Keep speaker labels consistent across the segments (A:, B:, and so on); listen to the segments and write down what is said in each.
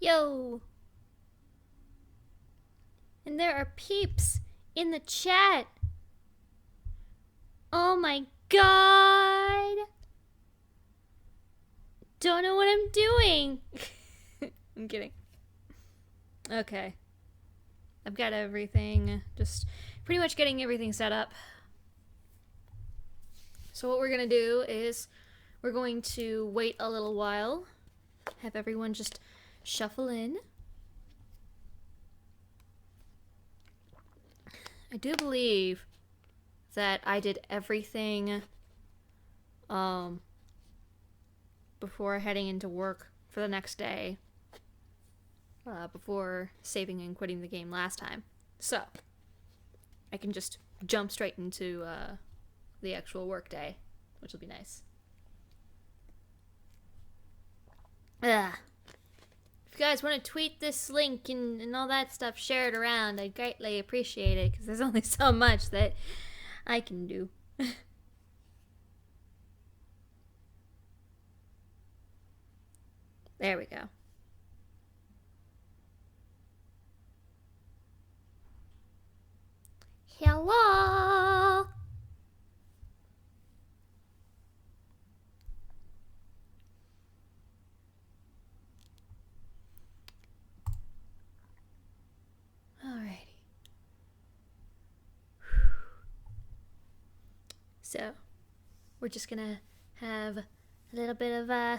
A: Yo! And there are peeps in the chat. Oh my god! Don't know what I'm doing. I'm kidding. Okay. I've got everything. Just pretty much getting everything set up. So what we're gonna do is we're going to wait a little while. Have everyone just shuffle in. I do believe that I did everything before heading into work for the next day, before saving and quitting the game last time. So I can just jump straight into the actual work day, which will be nice. If you guys want to tweet this link and all that stuff, share it around, I'd greatly appreciate it, because there's only so much that I can do. There we go. Hello! Alrighty. So, we're just gonna have a little bit of a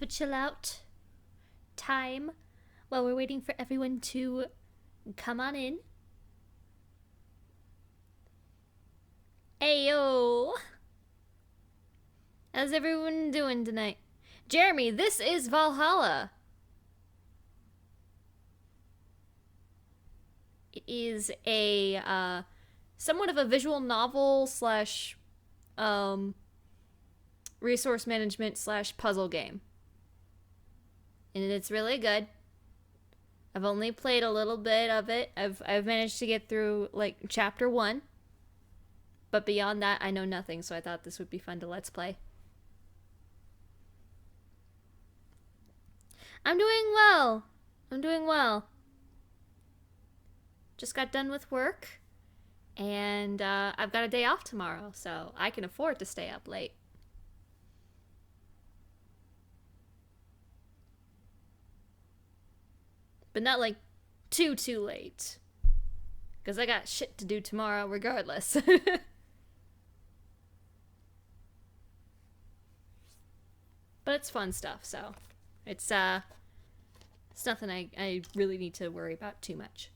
A: chill out time while we're waiting for everyone to come on in. Ayo! How's everyone doing tonight? Jeremy, this is Valhalla. It is a somewhat of a visual novel slash resource management slash puzzle game. And it's really good. I've only played a little bit of it. I've managed to get through like chapter 1. But beyond that, I know nothing, so I thought this would be fun to let's play. I'm doing well. I'm doing well. Just got done with work, and I've got a day off tomorrow, so I can afford to stay up late. But not like too late, because I got shit to do tomorrow regardless. But it's fun stuff, so it's nothing I really need to worry about too much.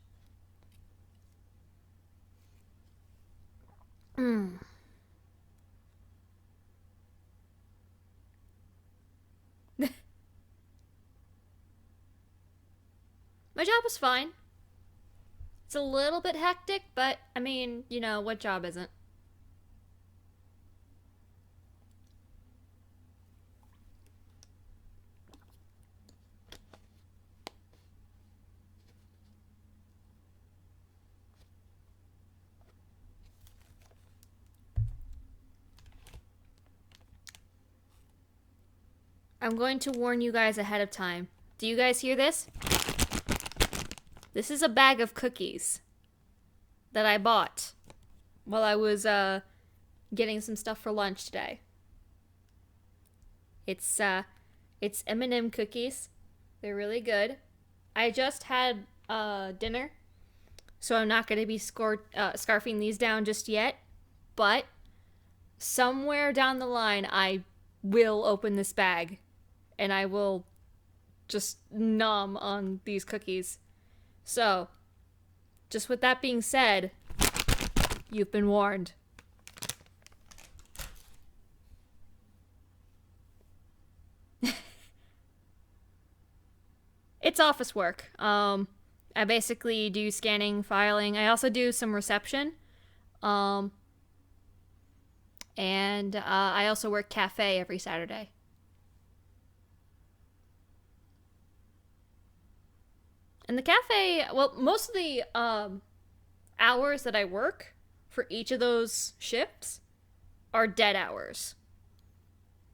A: My job is fine. It's a little bit hectic, but I mean, you know, what job isn't? I'm going to warn you guys ahead of time. Do you guys hear this? This is a bag of cookies that I bought while I was getting some stuff for lunch today. It's M&M cookies. They're really good. I just had dinner, so I'm not going to be scarfing these down just yet. But somewhere down the line, I will open this bag, and I will just nom on these cookies. So, just with that being said, you've been warned. It's office work. I basically do scanning, filing. I also do some reception. And I also work cafe every Saturday. And the cafe, well, most of the hours that I work for each of those shifts are dead hours.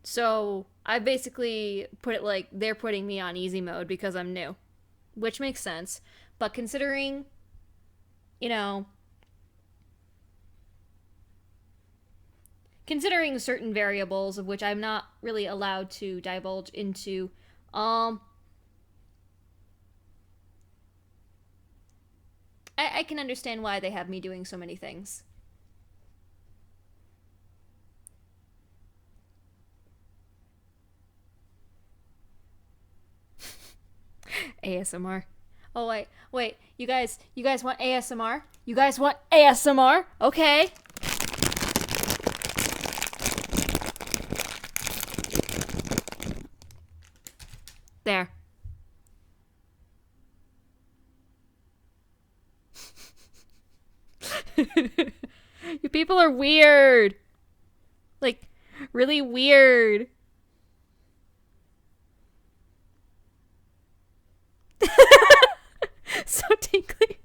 A: So I basically put it like they're putting me on easy mode because I'm new, which makes sense. But considering, you know, considering certain variables of which I'm not really allowed to divulge into, I can understand why they have me doing so many things. ASMR. Oh wait, you guys want ASMR? You guys want ASMR? Okay. There. You people are weird. Like, really weird. So tinkly.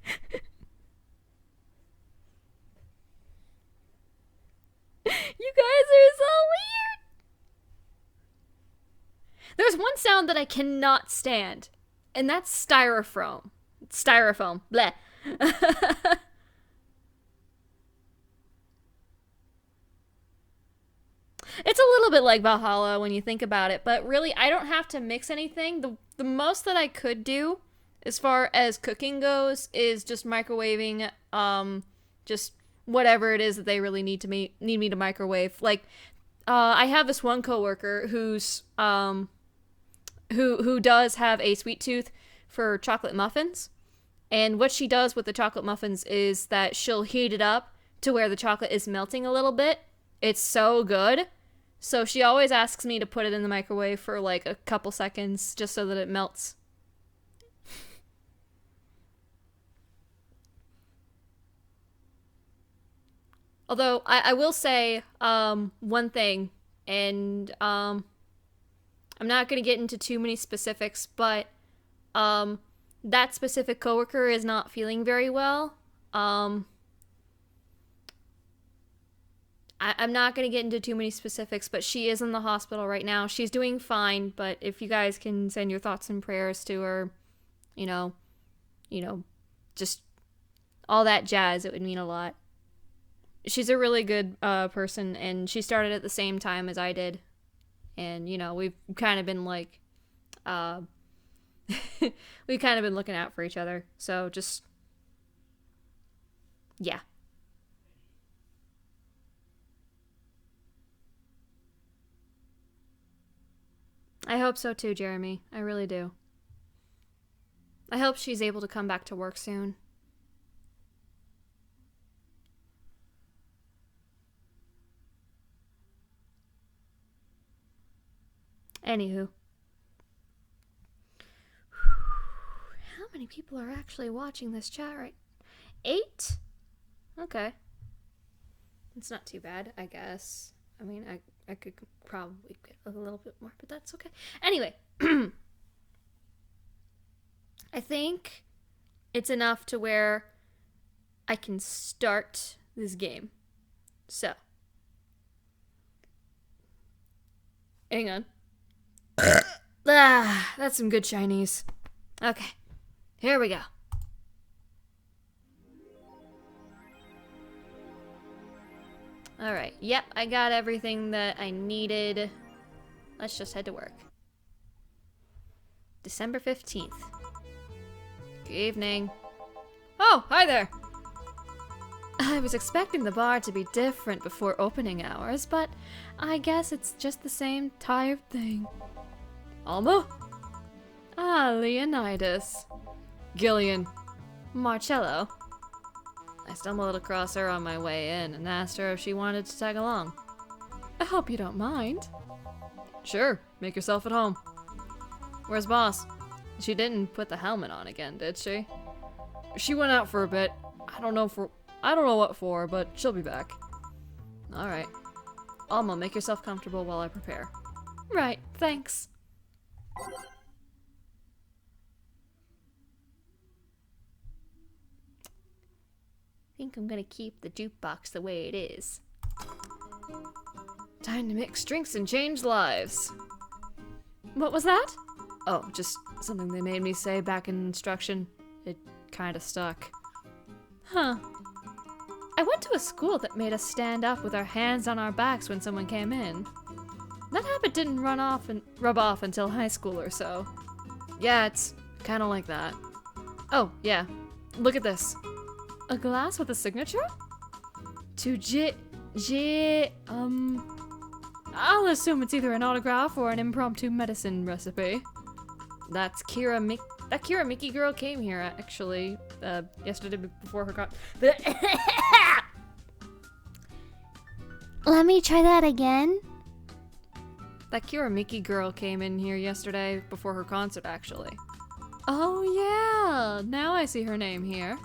A: You guys are so weird. There's one sound that I cannot stand, and that's styrofoam. Styrofoam. Bleh. It's a little bit like Valhalla when you think about it, but really, I don't have to mix anything. The most that I could do, as far as cooking goes, is just microwaving, just whatever it is that they really need me to microwave. Like, I have this one coworker who's who does have a sweet tooth for chocolate muffins, and what she does with the chocolate muffins is that she'll heat it up to where the chocolate is melting a little bit. It's so good. So she always asks me to put it in the microwave for like a couple seconds just so that it melts. Although, I will say one thing, and I'm not going to get into too many specifics, but that specific coworker is not feeling very well. I'm not going to get into too many specifics, but she is in the hospital right now. She's doing fine, but if you guys can send your thoughts and prayers to her, you know, just all that jazz, it would mean a lot. She's a really good person, and she started at the same time as I did. And, we've kind of been like, we've kind of been looking out for each other. So just, yeah. I hope so too, Jeremy. I really do. I hope she's able to come back to work soon. Anywho. How many people are actually watching this chat right? 8? Okay. It's not too bad, I guess. I mean, I could probably get a little bit more, but that's okay. Anyway. I think it's enough to where I can start this game. So. Hang on. That's some good Chinese. Okay. Here we go. Alright. Yep, I got everything that I needed. Let's just head to work. December 15th. Good evening. Oh, hi there! I was expecting the bar to be different before opening hours, but I guess it's just the same tired thing. Alma? Ah, Leonidas. Gillian. Marcello. I stumbled across her on my way in and asked her if she wanted to tag along. I hope you don't mind. Sure, make yourself at home. Where's Boss? She didn't put the helmet on again, did she? She went out for a bit. I don't know what for, but she'll be back. Alright. Alma, make yourself comfortable while I prepare. Right, thanks. I think I'm gonna keep the jukebox the way it is. Time to mix drinks and change lives. What was that? Oh, just something they made me say back in instruction. It kinda stuck. Huh. I went to a school that made us stand up with our hands on our backs when someone came in. That habit didn't rub off until high school or so. Yeah, it's kinda like that. Oh, yeah. Look at this. A glass with a signature? I'll assume it's either an autograph or an impromptu medicine recipe. That Kira Miki girl came here, actually, yesterday before her
B: Let me try that again.
A: That Kira Miki girl came in here yesterday before her concert, actually. Oh yeah, now I see her name here.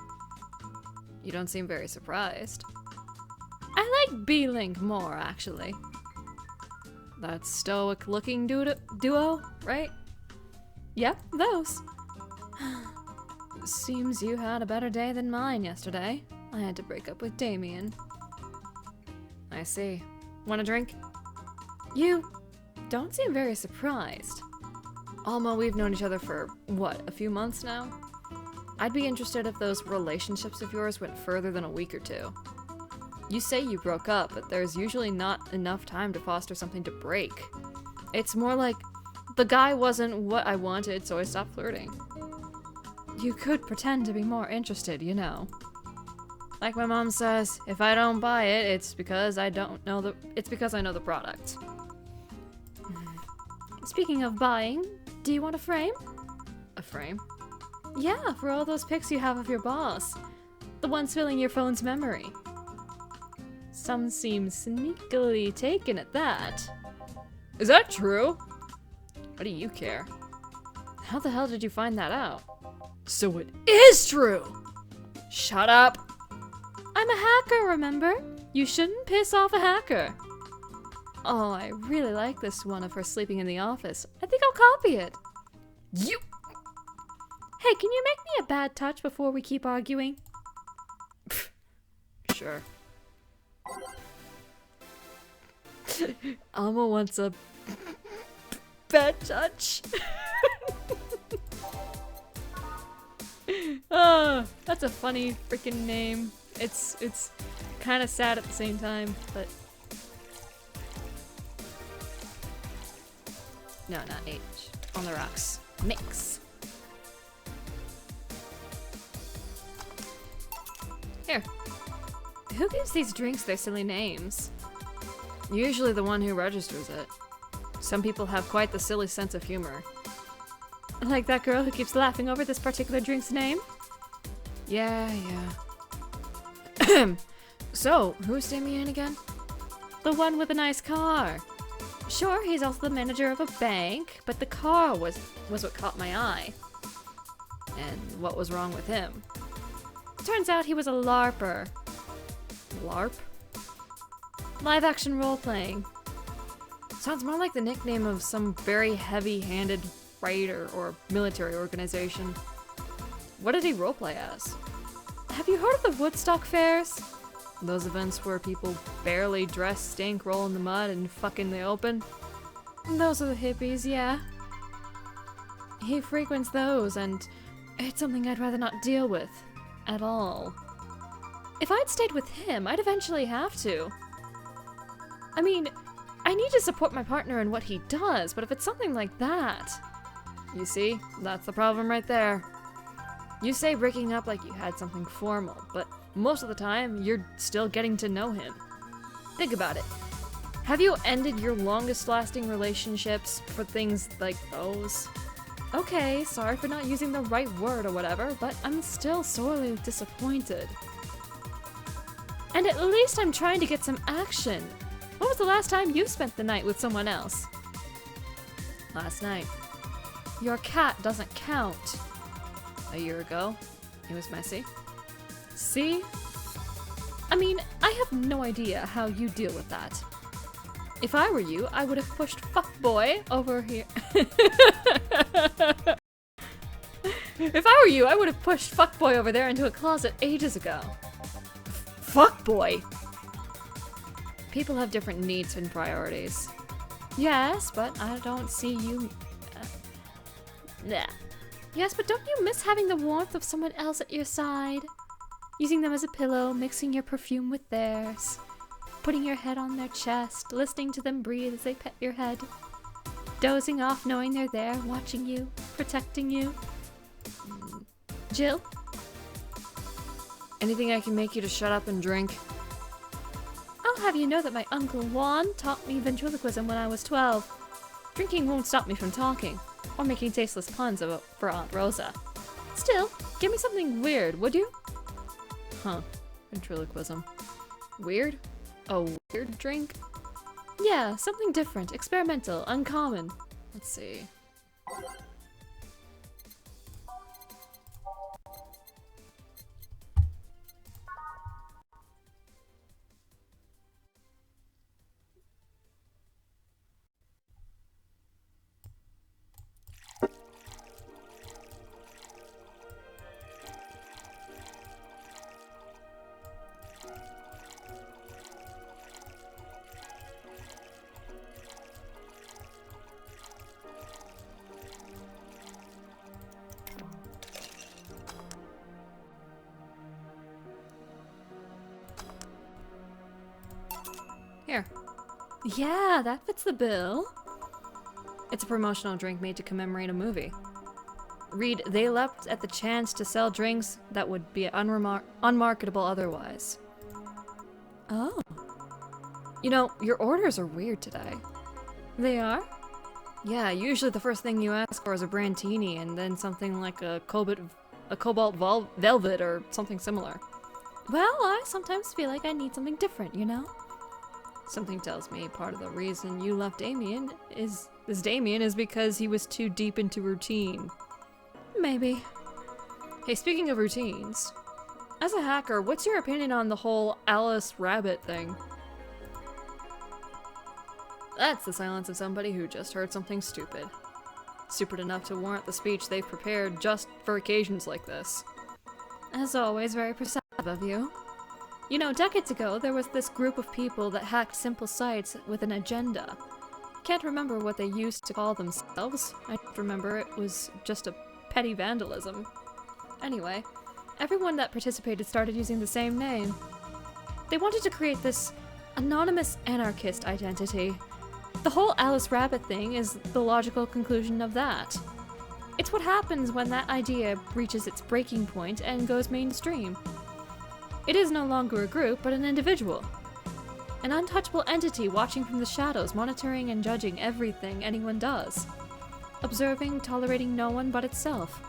A: You don't seem very surprised. I like B-Link more, actually. That stoic-looking duo, right? Yep, those. Seems you had a better day than mine yesterday. I had to break up with Damien. I see. Want a drink? You don't seem very surprised. Alma, we've known each other for, what, a few months now? I'd be interested if those relationships of yours went further than a week or two. You say you broke up, but there's usually not enough time to foster something to break. It's more like, the guy wasn't what I wanted, so I stopped flirting. You could pretend to be more interested, you know. Like my mom says, if I don't buy it, it's because I know the product. Speaking of buying, do you want a frame? A frame? Yeah, for all those pics you have of your boss. The ones filling your phone's memory. Some seem sneakily taken at that. Is that true? What do you care? How the hell did you find that out? So it is true! Shut up! I'm a hacker, remember? You shouldn't piss off a hacker. Oh, I really like this one of her sleeping in the office. I think I'll copy it. You! Hey, can you make me a bad touch before we keep arguing? Sure. Alma wants a bad touch. Oh, that's a funny freaking name. It's kind of sad at the same time, but no, not H. On the rocks. Mix. Here. Who gives these drinks their silly names? Usually the one who registers it. Some people have quite the silly sense of humor. Like that girl who keeps laughing over this particular drink's name? Yeah. So, who's Damien again? The one with a nice car. Sure, he's also the manager of a bank, but the car was what caught my eye. And what was wrong with him? Turns out he was a LARPer. LARP? Live action role-playing. Sounds more like the nickname of some very heavy-handed writer or military organization. What did he roleplay as? Have you heard of the Woodstock fairs? Those events where people barely dress, stink, roll in the mud, and fuck in the open? Those are the hippies, yeah. He frequents those, and it's something I'd rather not deal with. At all. If I'd stayed with him, I'd eventually have to. I mean, I need to support my partner in what he does, but if it's something like that... You see, that's the problem right there. You say breaking up like you had something formal, but most of the time, you're still getting to know him. Think about it. Have you ended your longest-lasting relationships for things like those? Okay, sorry for not using the right word or whatever, but I'm still sorely disappointed. And at least I'm trying to get some action. When was the last time you spent the night with someone else? Last night. Your cat doesn't count. A year ago. It was messy. See? I mean, I have no idea how you deal with that. If I were you, I would have pushed fuckboy over here. If I were you, I would have pushed fuckboy over there into a closet ages ago. Fuckboy? People have different needs and priorities. Yes, but I don't see you Nah. Yes, but don't you miss having the warmth of someone else at your side? Using them as a pillow, mixing your perfume with theirs, putting your head on their chest, listening to them breathe as they pet your head, dozing off knowing they're there, watching you, protecting you. Jill?
B: Anything I can make you to shut up and drink?
A: I'll have you know that my Uncle Juan taught me ventriloquism when I was 12. Drinking won't stop me from talking, or making tasteless puns for Aunt Rosa. Still, give me something weird, would you?
B: Huh. Ventriloquism. Weird? A weird drink?
A: Yeah, something different, experimental, uncommon.
B: Let's see. Here.
A: Yeah, that fits the bill.
B: It's a promotional drink made to commemorate a movie. Read, they leapt at the chance to sell drinks that would be unmarketable otherwise.
A: Oh.
B: You know, your orders are weird today.
A: They are?
B: Yeah, usually the first thing you ask for is a Brantini and then something like a cobalt velvet or something similar.
A: Well, I sometimes feel like I need something different, you know?
B: Something tells me part of the reason you left Damien is because he was too deep into routine.
A: Maybe.
B: Hey, speaking of routines, as a hacker, what's your opinion on the whole Alice Rabbit thing? That's the silence of somebody who just heard something stupid. Stupid enough to warrant the speech they've prepared just for occasions like this.
A: As always, very perceptive of you. You know, decades ago, there was this group of people that hacked simple sites with an agenda. Can't remember what they used to call themselves. I remember it was just a petty vandalism. Anyway, everyone that participated started using the same name. They wanted to create this anonymous anarchist identity. The whole Alice Rabbit thing is the logical conclusion of that. It's what happens when that idea reaches its breaking point and goes mainstream. It is no longer a group, but an individual. An untouchable entity watching from the shadows, monitoring and judging everything anyone does. Observing, tolerating no one but itself.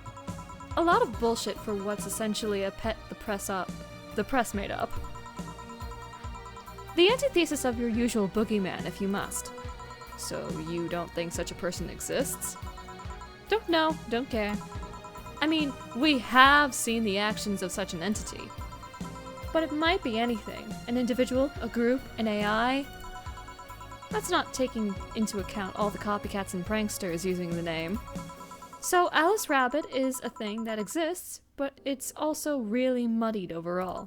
A: A lot of bullshit for what's essentially a pet the press made up. The antithesis of your usual boogeyman, if you must.
B: So you don't think such a person exists?
A: Don't know, don't care.
B: I mean, we have seen the actions of such an entity.
A: But it might be anything. An individual, a group, an AI. That's not taking into account all the copycats and pranksters using the name. So Alice Rabbit is a thing that exists, but it's also really muddied overall.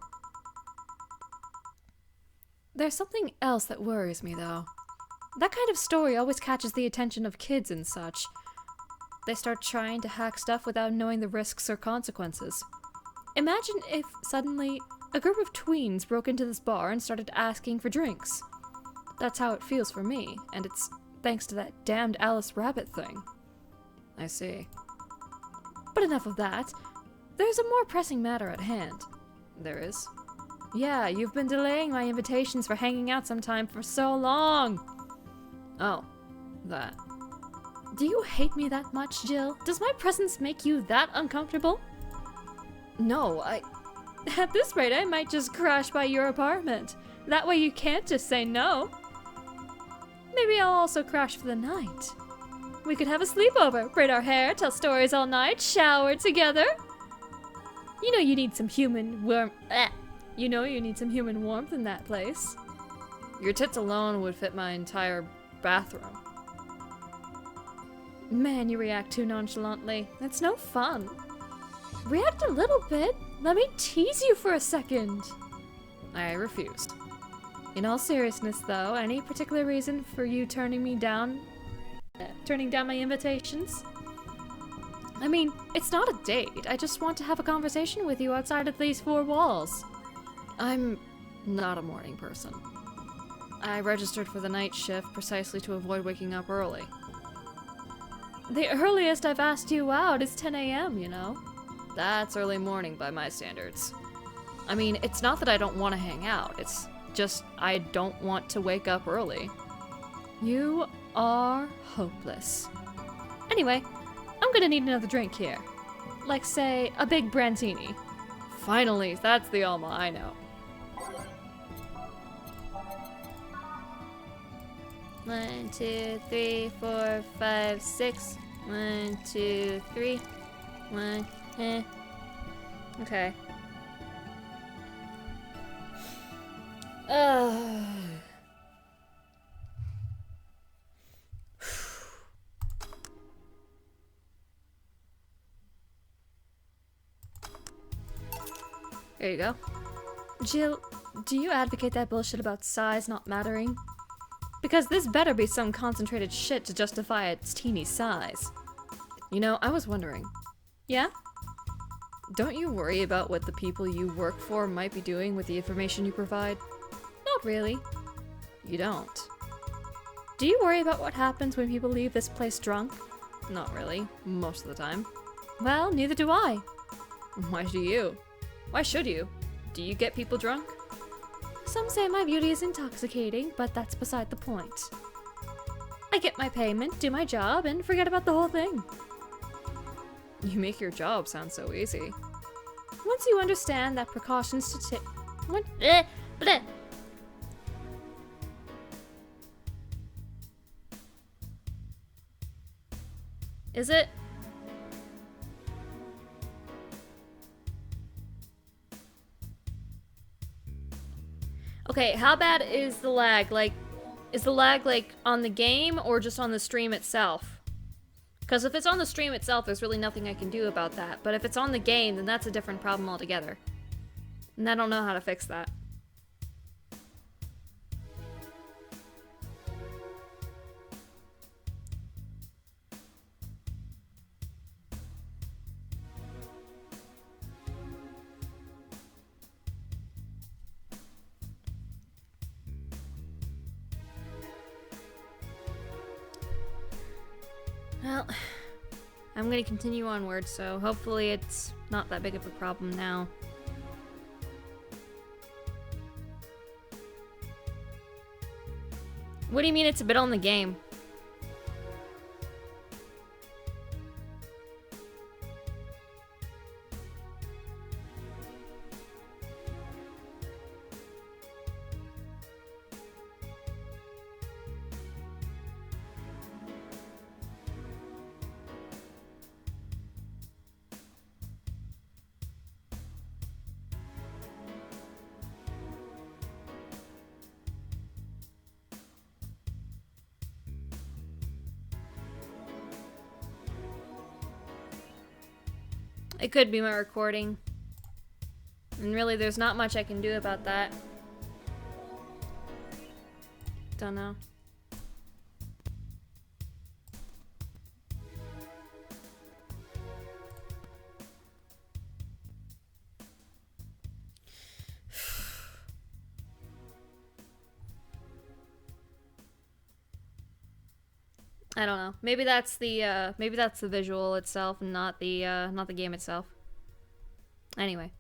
A: There's something else that worries me, though. That kind of story always catches the attention of kids and such. They start trying to hack stuff without knowing the risks or consequences. Imagine if, suddenly, a group of tweens broke into this bar and started asking for drinks. That's how it feels for me, and it's thanks to that damned Alice Rabbit thing.
B: I see.
A: But enough of that. There's a more pressing matter at hand.
B: There is?
A: Yeah, you've been delaying my invitations for hanging out sometime for so long.
B: Oh, that.
A: Do you hate me that much, Jill? Does my presence make you that uncomfortable?
B: No,
A: At this rate, I might just crash by your apartment. That way you can't just say no. Maybe I'll also crash for the night. We could have a sleepover, braid our hair, tell stories all night, shower together. You know you need some human warmth in that place.
B: Your tits alone would fit my entire bathroom.
A: Man, you react too nonchalantly. It's no fun. React a little bit. Let me tease you for a second.
B: I refused.
A: In all seriousness, though, any particular reason for you turning down my invitations?
B: I mean, it's not a date. I just want to have a conversation with you outside of these four walls. I'm not a morning person. I registered for the night shift precisely to avoid waking up early. The earliest I've asked you out is 10 a.m., you know? That's early morning by my standards. I mean, it's not that I don't want to hang out, it's just I don't want to wake up early. You are hopeless. Anyway, I'm gonna need another drink here. Like, say, a big Brantini. Finally, that's the Alma I know.
A: 1, 2, 3, 4, 5, 6. 1, 2, 3. 1, Okay.
B: There you go. Jill, do you advocate that bullshit about size not mattering? Because this better be some concentrated shit to justify its teeny size. You know, I was wondering. Yeah? Don't you worry about what the people you work for might be doing with the information you provide? Not really. You don't. Do you worry about what happens when people leave this place drunk? Not really, most of the time. Well, neither do I. Why do you? Why should you? Do you get people drunk? Some say my beauty is intoxicating, but that's beside the point. I get my payment, do my job, and forget about the whole thing. You make your job sound so easy. Once you understand that precautions to take... What?
A: Bleh. Is it? Okay, how bad is the lag? Like, is the lag like on the game or just on the stream itself? Because if it's on the stream itself, there's really nothing I can do about that. But if it's on the game, then that's a different problem altogether. And I don't know how to fix that. Well, I'm gonna continue onward, so hopefully it's not that big of a problem now. What do you mean it's a bit on the game? It could be my recording. And really, there's not much I can do about that. Don't know. I don't know. Maybe that's the visual itself and not the game itself. Anyway.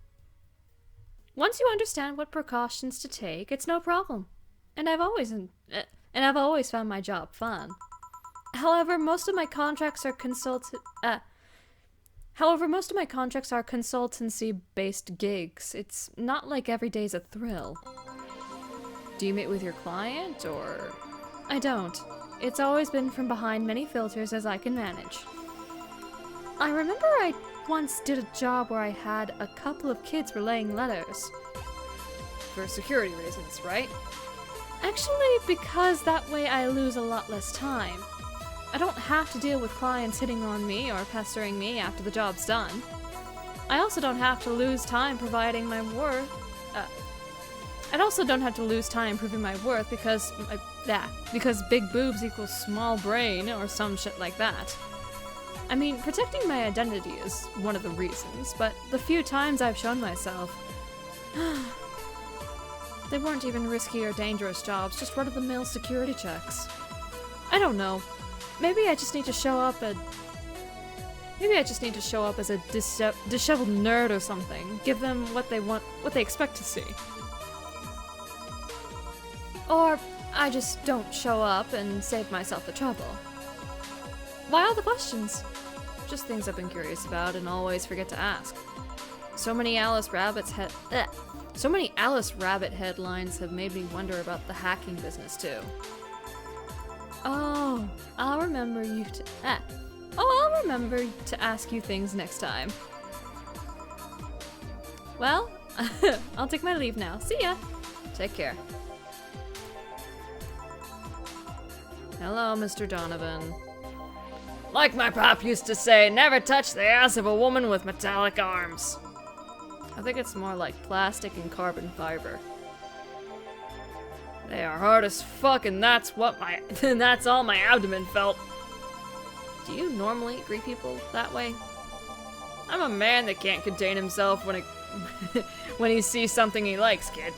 A: Once you understand what precautions to take, it's no problem. And I've always found my job fun. However, most of my contracts are consultancy-based gigs. It's not like every day's a thrill. Do you meet with your client, or... I don't. It's always been from behind many filters as I can manage. I remember I once did a job where I had a couple of kids relaying letters. For security reasons, right? Actually, because that way I lose a lot less time. I don't have to deal with clients hitting on me or pestering me after the job's done. I also don't have to lose time proving my worth because big boobs equals small brain or some shit like that.
B: I mean, protecting my identity is one of the reasons, but the few times I've shown myself, they weren't even risky or dangerous jobs, just run-of-the-mill security checks. I don't know. Maybe I just need to show up as a disheveled nerd or something. Give them what they want, what they expect to see. Or I just don't show up and save myself the trouble. Why all the questions? Just things I've been curious about and always forget to ask. So many Alice Rabbit headlines have made me wonder about the hacking business too. Oh, I'll remember to ask you things next time. Well, I'll take my leave now. See ya. Take care. Hello, Mr. Donovan. Like my pop used to say, never touch the ass of a woman with metallic arms. I think it's more like plastic and carbon fiber. They are hard as fuck, and that's all my abdomen felt. Do you normally greet people that way? I'm a man that can't contain himself when he sees something he likes, kid.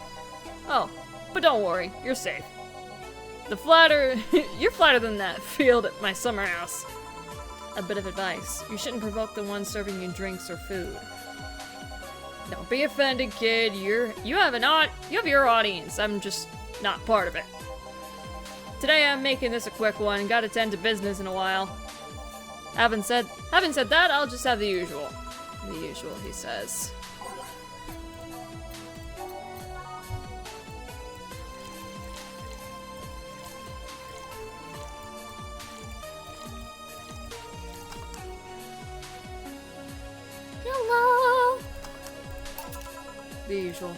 B: Oh, but don't worry, you're safe. You're flatter than that field at my summer house. A bit of advice. You shouldn't provoke the one serving you drinks or food. Don't be offended, kid. You have your audience. I'm just not part of it. Today I'm making this a quick one. Gotta tend to business in a while. Having said that, I'll just have the usual. The usual, he says. Hello! The usual.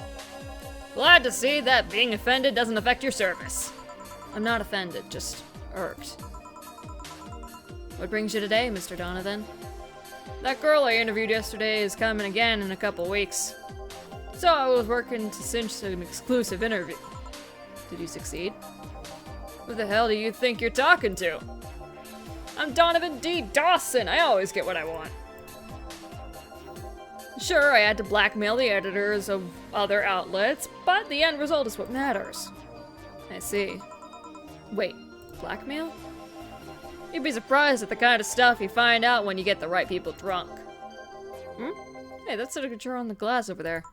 B: Glad to see that being offended doesn't affect your service. I'm not offended, just irked. What brings you today, Mr. Donovan? That girl I interviewed yesterday is coming again in a couple weeks. So I was working to cinch an exclusive interview. Did you succeed? Who the hell do you think you're talking to? I'm Donovan D. Dawson. I always get what I want. Sure, I had to blackmail the editors of other outlets, but the end result is what matters. I see. Wait, blackmail? You'd be surprised at the kind of stuff you find out when you get the right people drunk. Hey, that's the signature on the glass over there.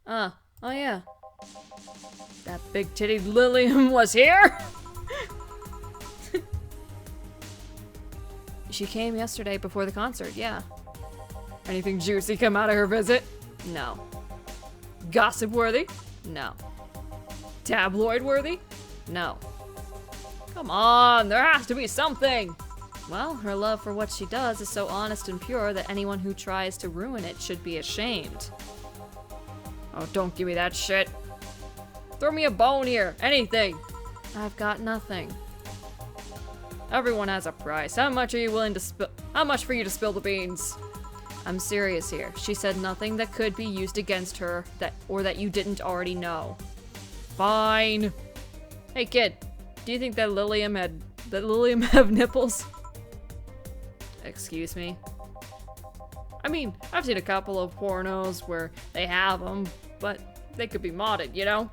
B: Oh yeah. That big-titted Lillian was here? She came yesterday before the concert, yeah. Anything juicy come out of her visit? No. Gossip-worthy? No. Tabloid-worthy? No. Come on, there has to be something! Well, her love for what she does is so honest and pure that anyone who tries to ruin it should be ashamed. Oh, don't give me that shit. Throw me a bone here, anything. I've got nothing. Everyone has a price. How much are you willing to spill? How much for you to spill the beans? I'm serious here. She said nothing that could be used against her or that you didn't already know. Fine. Hey kid, do you think that Lilium have nipples? Excuse me. I mean, I've seen a couple of pornos where they have them, but they could be modded, you know?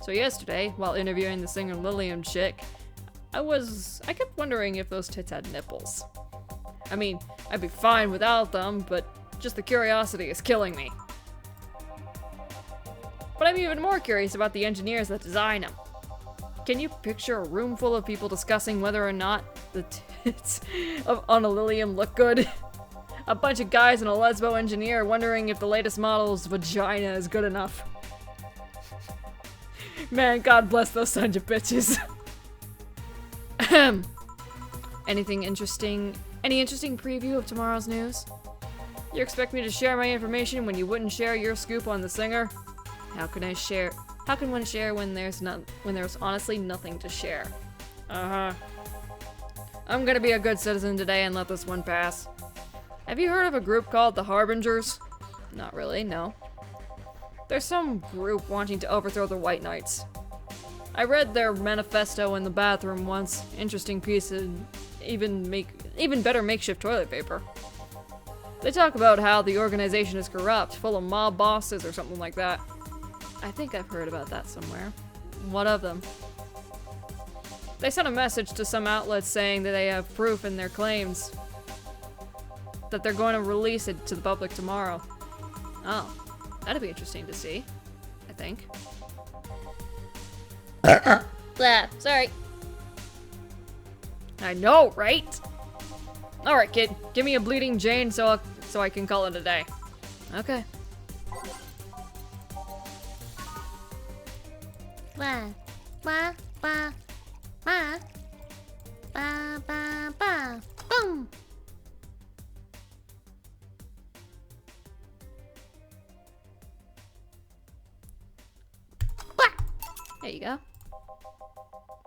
B: So yesterday, while interviewing the singer Lilium chick, I kept wondering if those tits had nipples. I mean, I'd be fine without them, but just the curiosity is killing me. But I'm even more curious about the engineers that design them. Can you picture a room full of people discussing whether or not the tits on a Lilium look good? A bunch of guys and a lesbo engineer wondering if the latest model's vagina is good enough. Man, God bless those sons of bitches. Anything interesting? Any interesting preview of tomorrow's news? You expect me to share my information when you wouldn't share your scoop on the singer? How can one share when there's honestly nothing to share? I'm gonna be a good citizen today and let this one pass. Have you heard of a group called the Harbingers? Not really, no. There's some group wanting to overthrow the White Knights. I read their manifesto in the bathroom once. Interesting piece of even better makeshift toilet paper. They talk about how the organization is corrupt, full of mob bosses or something like that. I think I've heard about that somewhere. What of them? They sent a message to some outlets saying that they have proof in their claims. That they're going to release it to the public tomorrow. Oh, that'd be interesting to see, I think.
A: Blah, sorry.
B: I know, right? Alright, kid. Give me a bleeding Jane so I can call it a day. Okay.
A: Blah, blah, blah, blah, blah, blah, blah, boom. Blah.
B: There you go.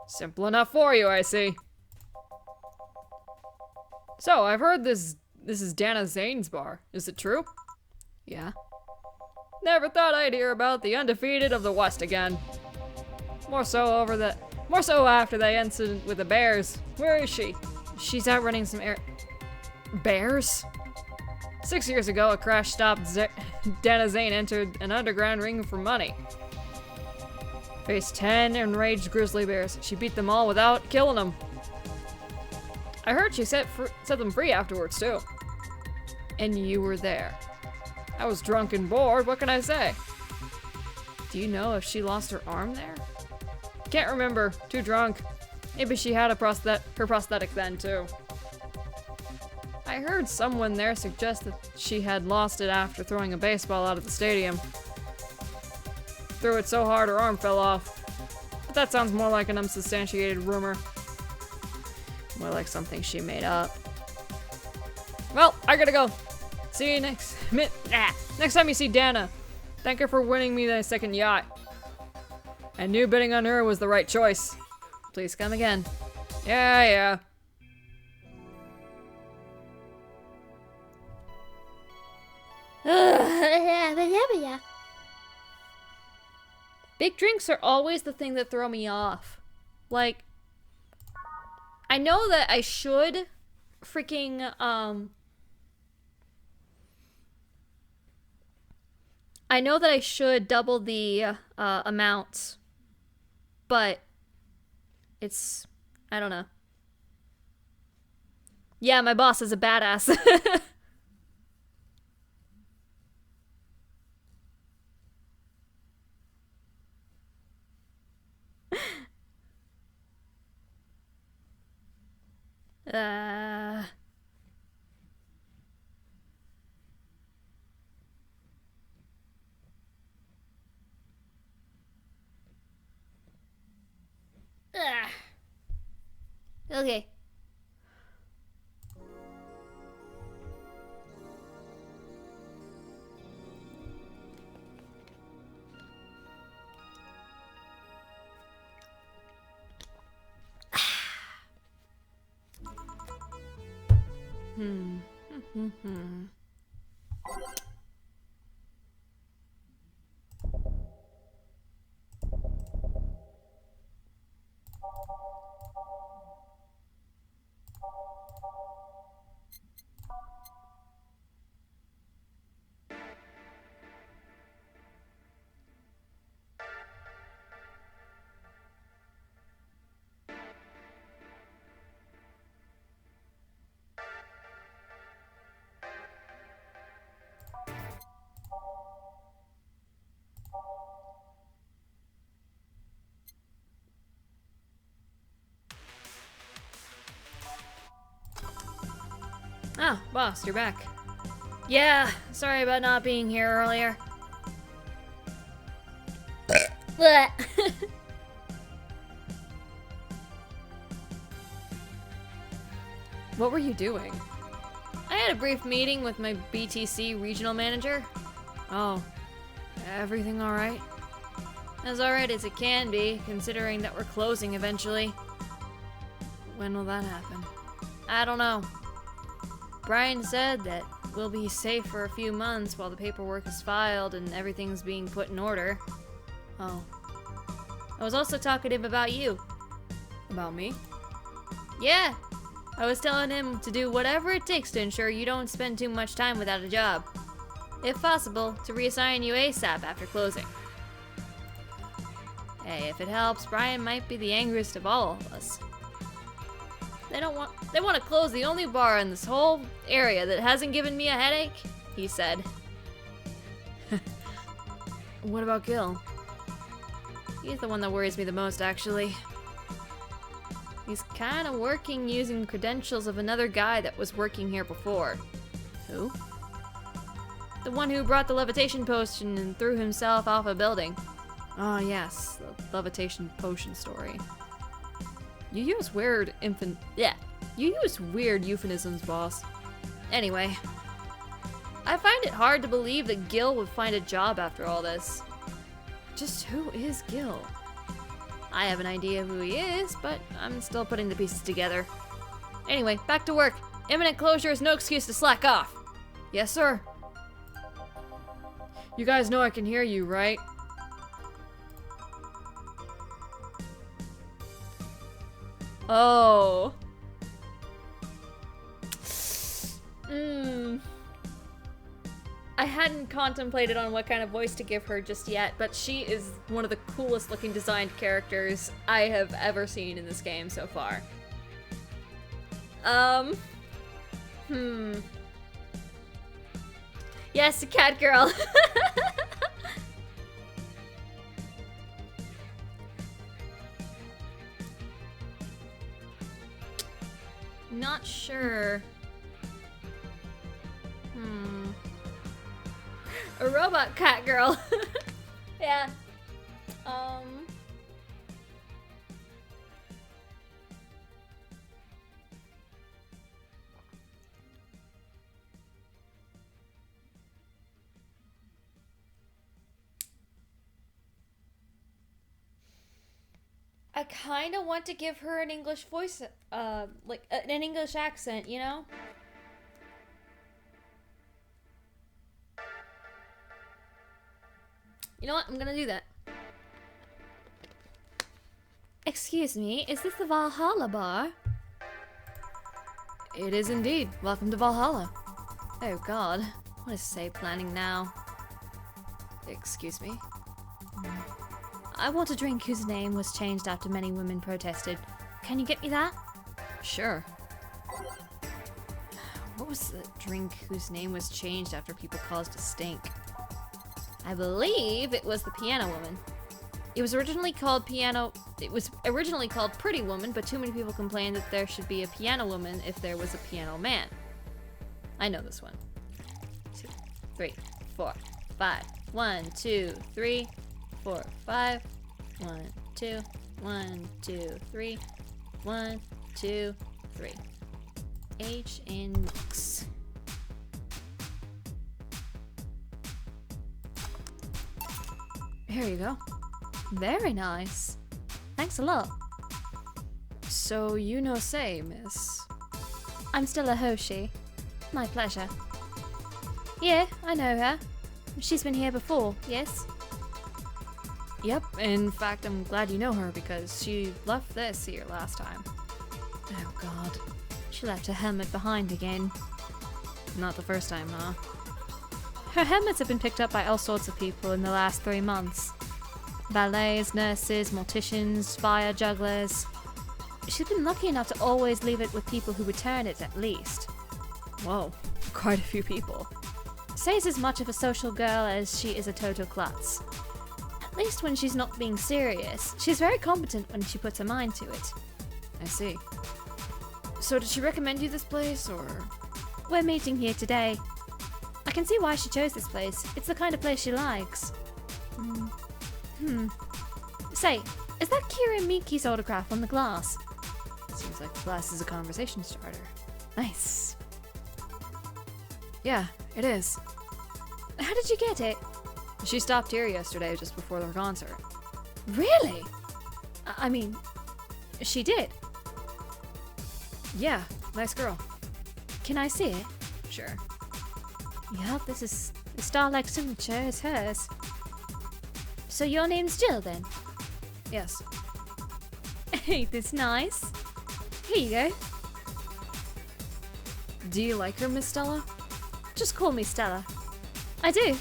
B: Simple enough for you, I see. So, I've heard this is Dana Zane's bar. Is it true? Yeah. Never thought I'd hear about the undefeated of the West again. More so after the incident with the bears. Where is she? She's out running some bears? 6 years ago, a crash stopped Dana Zane entered an underground ring for money. Faced 10 enraged grizzly bears. She beat them all without killing them. I heard she set them free afterwards, too. And you were there. I was drunk and bored, what can I say? Do you know if she lost her arm there? Can't remember, too drunk. Maybe she had her prosthetic then, too. I heard someone there suggest that she had lost it after throwing a baseball out of the stadium. Threw it so hard her arm fell off. But that sounds more like an unsubstantiated rumor. More like something she made up. Well, I gotta go. See you next time you see Dana. Thank her for winning me the second yacht. I knew betting on her was the right choice. Please come again. Yeah. Big drinks are always the thing that throw me off. Like, I know that I should freaking, I know that I should double the amounts, but it's, I don't know. Yeah, my boss is a badass.
A: Okay.
B: Ah, boss, you're back.
A: Yeah, sorry about not being here earlier. Blech.
B: What were you doing?
A: I had a brief meeting with my BTC regional manager.
B: Oh, everything alright?
A: As alright as it can be, considering that we're closing eventually.
B: When will that happen?
A: I don't know. Brian said that we'll be safe for a few months while the paperwork is filed and everything's being put in order.
B: Oh.
A: I was also talking to him about you.
B: About me?
A: Yeah. I was telling him to do whatever it takes to ensure you don't spend too much time without a job. If possible, to reassign you ASAP after closing. Hey, if it helps, Brian might be the angriest of all of us. They want to close the only bar in this whole area that hasn't given me a headache, he said. What about Gil? He's the one that worries me the most, actually. He's kind of working using credentials of another guy that was working here before. Who? The one who brought the levitation potion and threw himself off a building. Oh yes, the levitation potion story. You use weird euphemisms, boss. Anyway, I find it hard to believe that Gil would find a job after all this. Just who is Gil? I have an idea who he is, but I'm still putting the pieces together. Anyway, back to work. Imminent closure is no excuse to slack off. Yes, sir. You guys know I can hear you, right? Oh. I hadn't contemplated on what kind of voice to give her just yet, but she is one of the coolest looking designed characters I have ever seen in this game so far. Yes, a cat girl. Not sure. A robot cat girl. Yeah. I kind of want to give her an English voice, like an English accent, you know? You know what? I'm gonna do that. Excuse me, is this the Valhalla bar? It is indeed. Welcome to Valhalla. Oh god, what is Say planning now? Excuse me? I want a drink whose name was changed after many women protested. Can you get me that? Sure. What was the drink whose name was changed after people caused a stink? I believe it was the Piano Woman. It was originally called Pretty Woman, but too many people complained that there should be a Piano Woman if there was a Piano Man. I know this one. 2, 3, 4, 5. 1, 2, 3, 4, 5. 1, 2, 1, 2, 3. 1, 2, 3. H in mix. Here you go. Very nice. Thanks a lot. So you know Say, miss? I'm still a Hoshi. My pleasure. Yeah, I know her. She's been here before, yes? Yep, in fact, I'm glad you know her because she left this here last time. Oh god. She left her helmet behind again. Not the first time, huh? Her helmets have been picked up by all sorts of people in the last 3 months. Ballets, nurses, morticians, fire jugglers. She's been lucky enough to always leave it with people who return it at least. Whoa, quite a few people. Say's as much of a social girl as she is a total klutz. At least when she's not being serious. She's very competent when she puts her mind to it. I see. So did she recommend you this place, or...? We're meeting here today. I can see why she chose this place. It's the kind of place she likes. Say, is that Kira Miki's autograph on the glass? Seems like the glass is a conversation starter. Nice. Yeah, it is. How did you get it? She stopped here yesterday just before their concert. Really? I mean, she did? Yeah, nice girl. Can I see it? Sure. Yup, this is the star-like signature is hers. So your name's Jill, then? Yes. Ain't this nice? Here you go.
B: Do you like her, Miss Stella?
A: Just call me Stella. I do.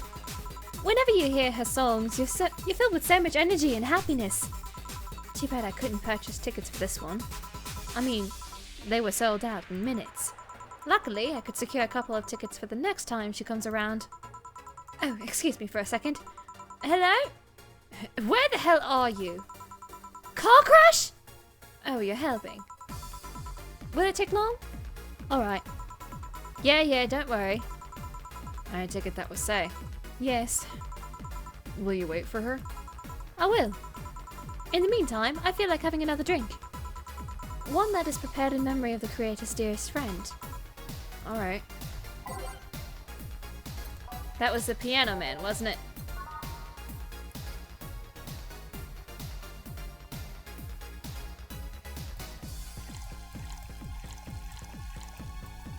A: Whenever you hear her songs, you're filled with so much energy and happiness. Too bad I couldn't purchase tickets for this one. I mean, they were sold out in minutes. Luckily, I could secure a couple of tickets for the next time she comes around. Oh, excuse me for a second. Hello? Where the hell are you? Car crash? Oh, you're helping. Will it take long? Alright. Yeah, don't worry.
B: I take it that was Say.
A: Yes.
B: Will you wait for her?
A: I will. In the meantime, I feel like having another drink. One that is prepared in memory of the creator's dearest friend.
B: Alright. That was the Piano Man, wasn't it?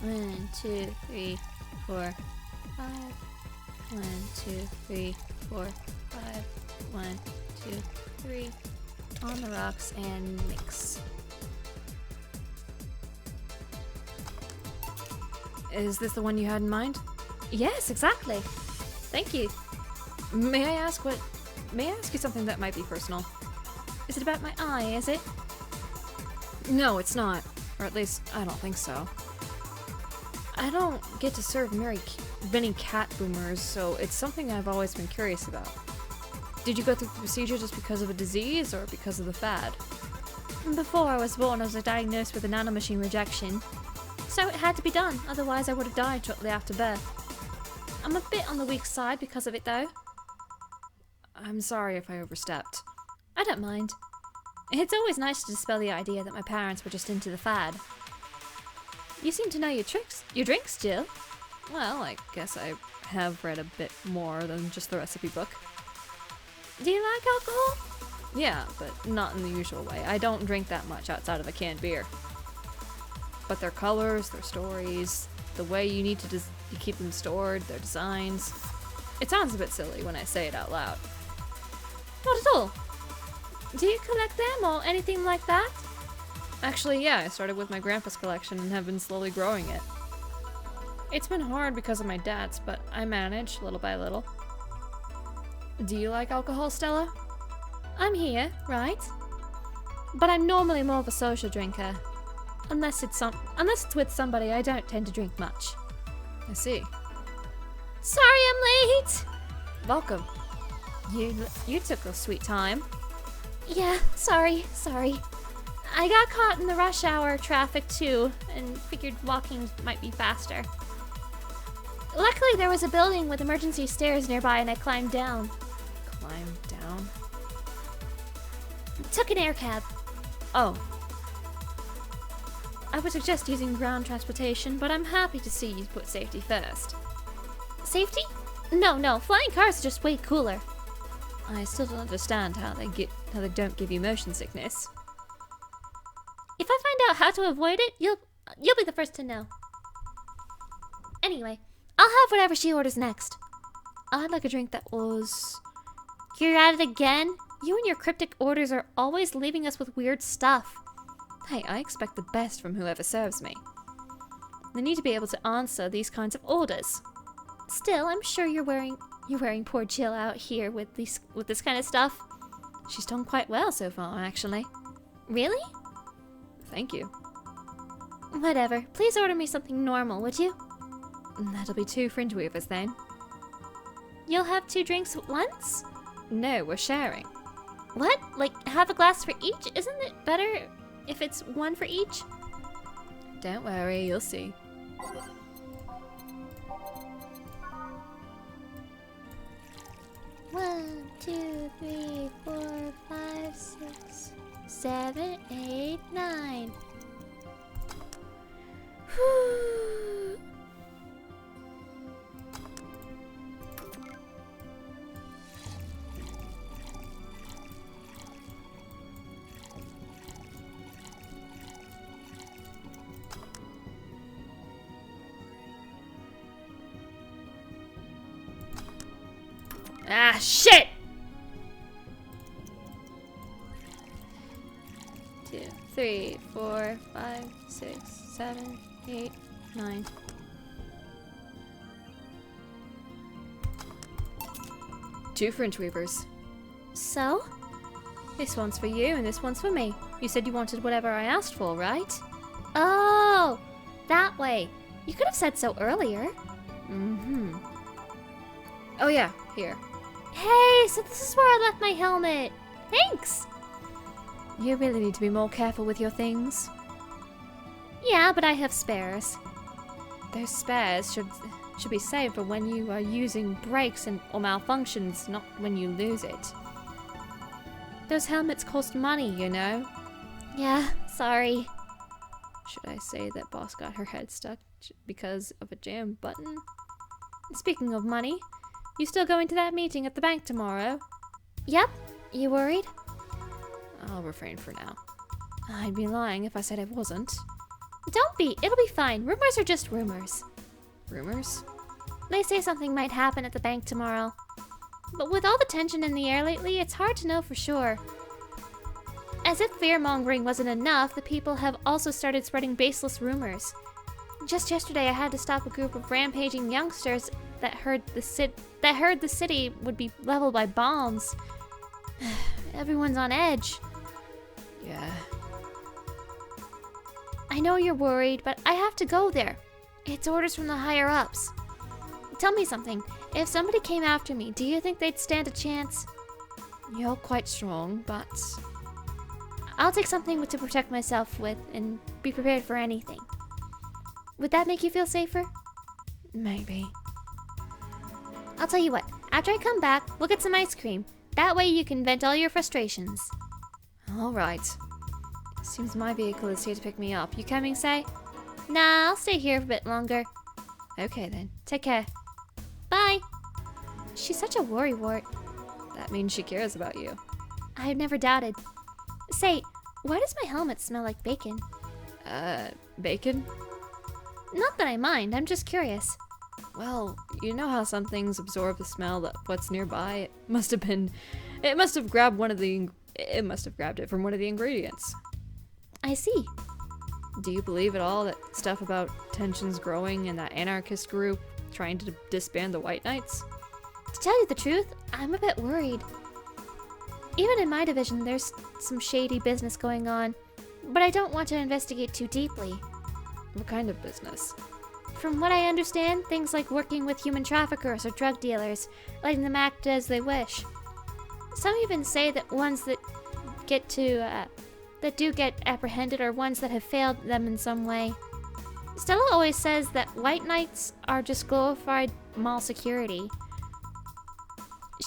A: One, two, three, 4, 5. 1, 2, 3, 4, 5. 1, 2, 3. On the rocks and mix.
B: Is this the one you had in mind?
A: Yes, exactly. Thank you.
B: May I ask you something that might be personal?
A: Is it about my eye, is it?
B: No, it's not. Or at least, I don't think so. I don't get to serve many cat boomers, so it's something I've always been curious about. Did you go through the procedure just because of a disease or because of the fad?
A: Before I was born, I was diagnosed with a nanomachine rejection. So it had to be done, otherwise I would have died shortly after birth. I'm a bit on the weak side because of it though.
B: I'm sorry if I overstepped.
A: I don't mind. It's always nice to dispel the idea that my parents were just into the fad. You seem to know your drinks, Jill.
B: Well, I guess I have read a bit more than just the recipe book.
A: Do you like alcohol?
B: Yeah, but not in the usual way. I don't drink that much outside of a canned beer. But their colors, their stories, the way you need to keep them stored, their designs. It sounds a bit silly when I say it out loud.
A: Not at all. Do you collect them or anything like that?
B: Actually, yeah, I started with my grandpa's collection and have been slowly growing it. It's been hard because of my debts, but I manage little by little. Do you like alcohol, Stella?
A: I'm here, right? But I'm normally more of a social drinker. Unless it's with somebody, I don't tend to drink much.
B: I see.
A: Sorry I'm late!
B: Welcome.
A: You took a sweet time. Yeah, sorry. I got caught in the rush hour traffic too, and figured walking might be faster. Luckily there was a building with emergency stairs nearby and I climbed down.
B: Climbed down?
A: Took an air cab.
B: Oh.
A: I would suggest using ground transportation, but I'm happy to see you put safety first. Safety? No, flying cars are just way cooler.
B: I still don't understand how they don't give you motion sickness.
A: If I find out how to avoid it, you'll be the first to know. Anyway, I'll have whatever she orders next. I'd like a drink that was... You're at it again? You and your cryptic orders are always leaving us with weird stuff.
B: Hey, I expect the best from whoever serves me.
A: They need to be able to answer these kinds of orders. Still, I'm sure you're wearing poor Jill out here with this kind of stuff.
B: She's done quite well so far, actually.
A: Really?
B: Thank you.
A: Whatever. Please order me something normal, would you?
B: That'll be 2 fringe weavers then.
A: You'll have 2 drinks at once?
B: No, we're sharing.
A: What? Like, have a glass for each? Isn't it better if it's 1 for each?
B: Don't worry, you'll see.
A: One, 2, 3, 4, 5, 6, 7, 8, 9. Whew.
B: Ah, shit!
A: 2, 3, 4, 5, 6, 7, 8,
B: 9. Two French weavers.
A: So?
B: This one's for you and this one's for me. You said you wanted whatever I asked for, right?
A: Oh, that way. You could have said so earlier.
B: Mm-hmm. Oh yeah, here.
A: Hey, so this is where I left my helmet. Thanks.
B: You really need to be more careful with your things.
A: Yeah, but I have spares.
B: Those spares should be saved for when you are using breaks or malfunctions, not when you lose it. Those helmets cost money, you know.
A: Yeah, sorry.
B: Should I say that boss got her head stuck because of a jam button? Speaking of money, you still going to that meeting at the bank tomorrow?
A: Yep. You worried?
B: I'll refrain for now. I'd be lying if I said I wasn't.
A: Don't be. It'll be fine. Rumors are just rumors.
B: Rumors?
A: They say something might happen at the bank tomorrow. But with all the tension in the air lately, it's hard to know for sure. As if fear-mongering wasn't enough, the people have also started spreading baseless rumors. Just yesterday, I had to stop a group of rampaging youngsters that heard the city would be leveled by bombs. Everyone's on edge.
B: Yeah.
A: I know you're worried, but I have to go there. It's orders from the higher-ups. Tell me something. If somebody came after me, do you think they'd stand a chance?
B: You're quite strong, but...
A: I'll take something to protect myself with and be prepared for anything. Would that make you feel safer?
B: Maybe.
A: I'll tell you what. After I come back, we'll get some ice cream. That way you can vent all your frustrations.
B: Alright. Seems my vehicle is here to pick me up. You coming, Say?
A: Nah, I'll stay here a bit longer.
B: Okay then.
A: Take care. Bye. She's such a worrywart.
B: That means she cares about you.
A: I've never doubted. Say, why does my helmet smell like bacon?
B: Bacon?
A: Not that I mind, I'm just curious.
B: Well, you know how some things absorb the smell of what's nearby? It must have grabbed it from one of the ingredients.
A: I see.
B: Do you believe at all that stuff about tensions growing in that anarchist group trying to disband the White Knights?
A: To tell you the truth, I'm a bit worried. Even in my division, there's some shady business going on, but I don't want to investigate too deeply.
B: What kind of business?
A: From what I understand, things like working with human traffickers or drug dealers, letting them act as they wish. Some even say that ones that do get apprehended are ones that have failed them in some way. Stella always says that White Knights are just glorified mall security.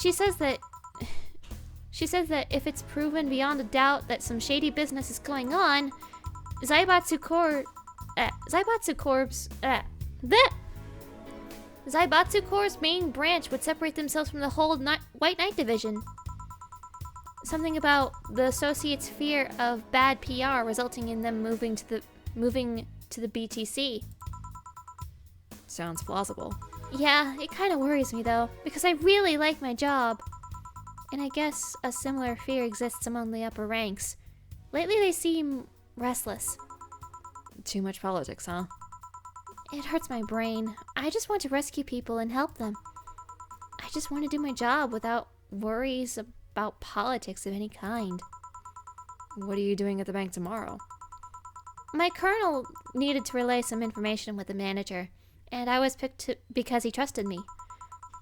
A: She says that if it's proven beyond a doubt that some shady business is going on, Zaibatsu Corps' main branch would separate themselves from the whole White Knight division. Something about the associates' fear of bad PR resulting in them moving to the BTC.
B: Sounds plausible.
A: Yeah, it kind of worries me though, because I really like my job. And I guess a similar fear exists among the upper ranks. Lately they seem restless.
B: Too much politics, huh?
A: It hurts my brain. I just want to rescue people and help them. I just want to do my job without worries about politics of any kind.
B: What are you doing at the bank tomorrow?
A: My colonel needed to relay some information with the manager, and I was picked because he trusted me.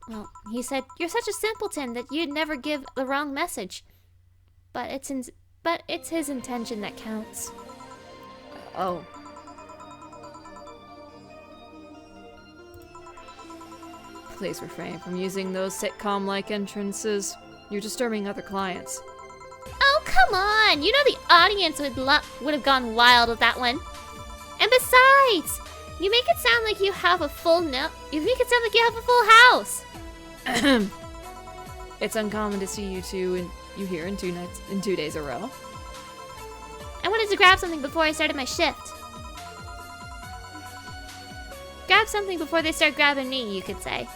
A: Well, he said, "You're such a simpleton that you'd never give the wrong message." But it's his intention that counts.
B: Oh. Please refrain from using those sitcom-like entrances. You're disturbing other clients.
A: Oh, come on! You know the audience would have gone wild with that one. And besides, you make it sound like you have a full house.
B: It's uncommon to see you here in 2 days a row.
A: I wanted to grab something before I started my shift. Grab something before they start grabbing me, you could say.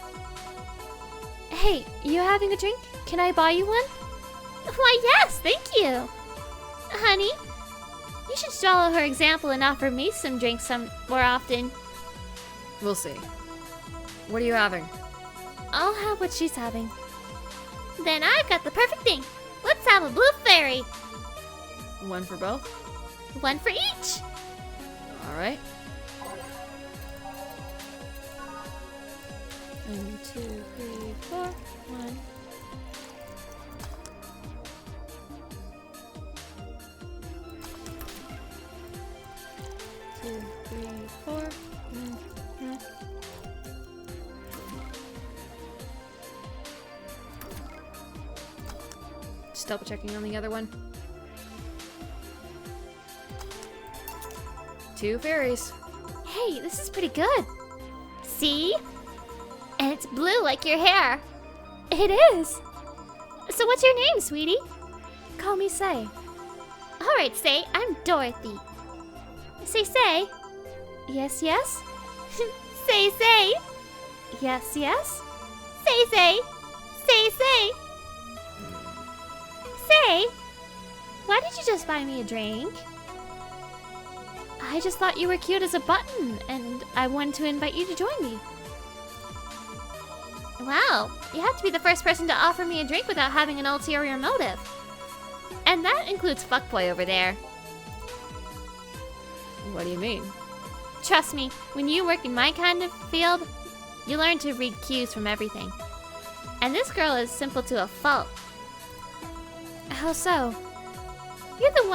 A: Hey, you having a drink? Can I buy you one? Why, yes, thank you. Honey, you should follow her example and offer me some drinks more often.
B: We'll see. What are you having?
A: I'll have what she's having. Then I've got the perfect thing. Let's have a blue fairy.
B: One for both?
A: One for each.
B: Alright. 1, 2, 3, 4. 1. Two, three, four. Just double checking on the other one. 2 fairies.
A: Hey, this is pretty good. See? And it's blue like your hair. It is. So what's your name, sweetie?
B: Call me Say.
A: Alright, Say, I'm Dorothy. Say.
B: Yes, yes?
A: Say.
B: Yes, yes?
A: Say. Say, why did you just buy me a drink?
B: I just thought you were cute as a button, and I wanted to invite you to join me.
A: Wow, you have to be the first person to offer me a drink without having an ulterior motive. And that includes fuckboy over there.
B: What do you mean?
A: Trust me, when you work in my kind of field, you learn to read cues from everything. And this girl is simple to a fault.
B: How so?
A: You're the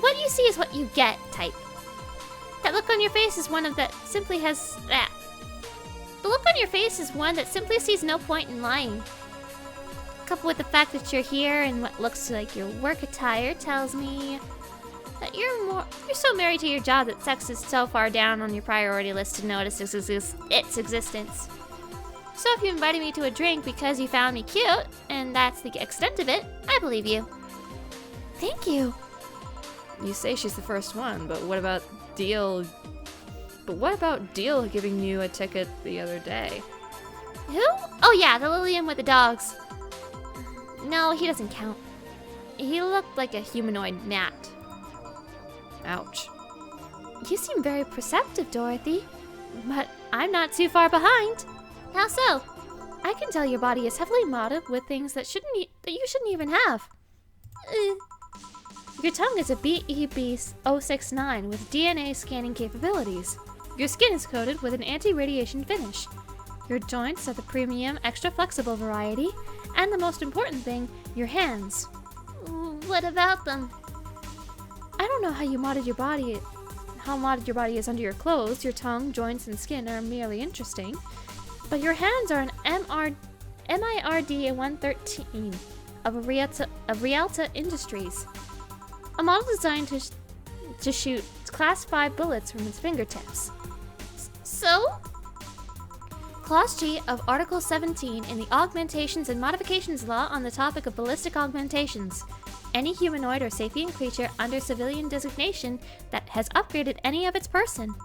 A: what you see is what you get type. That look on your face is one that simply has that. The look on your face is one that simply sees no point in lying. Coupled with the fact that you're here and what looks like your work attire tells me that you're so married to your job that sex is so far down on your priority list to notice its existence. So if you invited me to a drink because you found me cute, and that's the extent of it, I believe you.
B: Thank you.
C: You say she's the first one, but what about Deal? But what about Deal giving you a ticket the other day?
A: Who? Oh yeah, the Lillian with the dogs. No, he doesn't count. He looked like a humanoid gnat.
C: Ouch.
B: You seem very perceptive, Dorothy. But I'm not too far behind.
A: How so?
B: I can tell your body is heavily modded with things that you shouldn't even have. Your tongue is a BEB-069 with DNA scanning capabilities. Your skin is coated with an anti-radiation finish. Your joints are the premium, extra flexible variety. And the most important thing, your hands.
A: What about them?
B: I don't know how modded your body is under your clothes. Your tongue, joints, and skin are merely interesting. But your hands are an MIRD-113 of Rialta Industries. A model designed to shoot Class 5 bullets from its fingertips.
A: So?
B: Clause G of Article 17 in the Augmentations and Modifications Law on the topic of ballistic augmentations. Any humanoid or sapient creature under civilian designation that has upgraded any of its person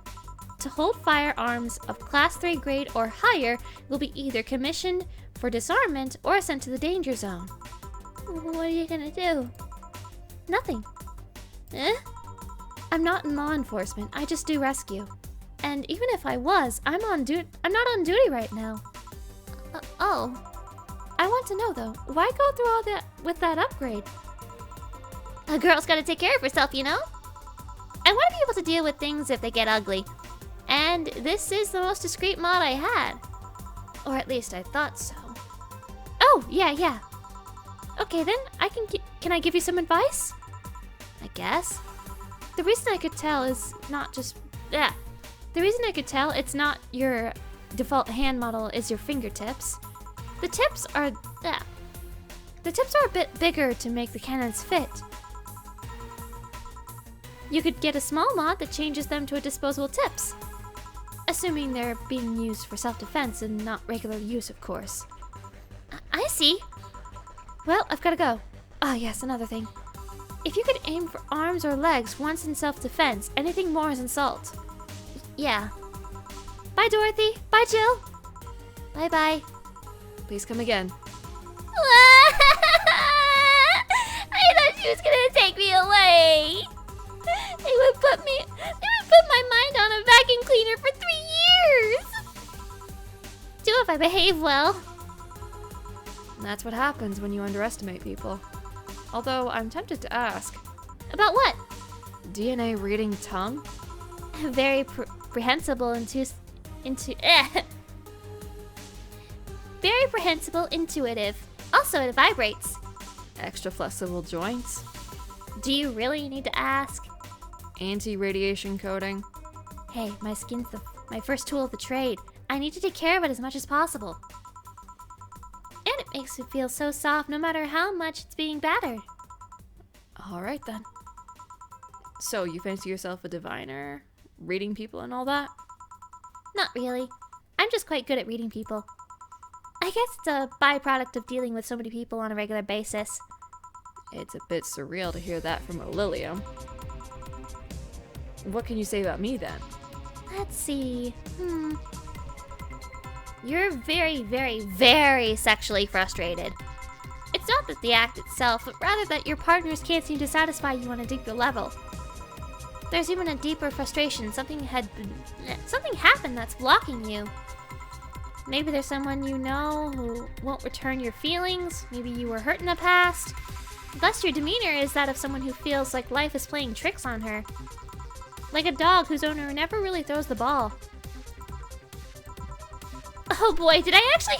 B: to hold firearms of Class 3 grade or higher will be either commissioned for disarmament or sent to the danger zone.
A: What are you gonna do?
B: Nothing. I'm not in law enforcement, I just do rescue. And even if I was, I'm not on duty right now.
A: Oh.
B: I want to know though, why go through all that with that upgrade?
A: A girl's gotta take care of herself, you know? I want to be able to deal with things if they get ugly. And this is the most discreet mod I had. Or at least I thought so.
B: Oh, yeah. Okay then, can I give you some advice?
A: I guess.
B: The reason I could tell it's not your default hand model is your fingertips. The tips are a bit bigger to make the cannons fit. You could get a small mod that changes them to a disposable tips. Assuming they're being used for self-defense and not regular use, of course.
A: I see.
B: Well, I've gotta go. Ah, yes, another thing. If you could aim for arms or legs once in self-defense, anything more is insult.
A: Yeah.
B: Bye, Dorothy. Bye, Jill.
A: Bye-bye.
C: Please come again.
A: I thought she was gonna take me away. They would put my mind on a vacuum cleaner for 3 years. behave well.
C: And that's what happens when you underestimate people. Although, I'm tempted to ask,
A: About what?
C: DNA reading tongue?
A: Very prehensible Very prehensible, intuitive. Also, it vibrates.
C: Extra flexible joints?
A: Do you really need to ask?
C: Anti-radiation coating?
A: Hey, my skin's my first tool of the trade. I need to take care of it as much as possible. And it makes it feel so soft no matter how much it's being battered.
C: Alright then. So, you fancy yourself a diviner? Reading people and all that?
A: Not really. I'm just quite good at reading people. I guess it's a byproduct of dealing with so many people on a regular basis.
C: It's a bit surreal to hear that from a Lilium. What can you say about me then?
A: Let's see. You're very, very, very sexually frustrated. It's not that the act itself, but rather that your partners can't seem to satisfy you on a deeper level. There's even a deeper frustration. Something happened that's blocking you. Maybe there's someone you know who won't return your feelings. Maybe you were hurt in the past. Thus, your demeanor is that of someone who feels like life is playing tricks on her. Like a dog whose owner never really throws the ball. Oh boy, did I actually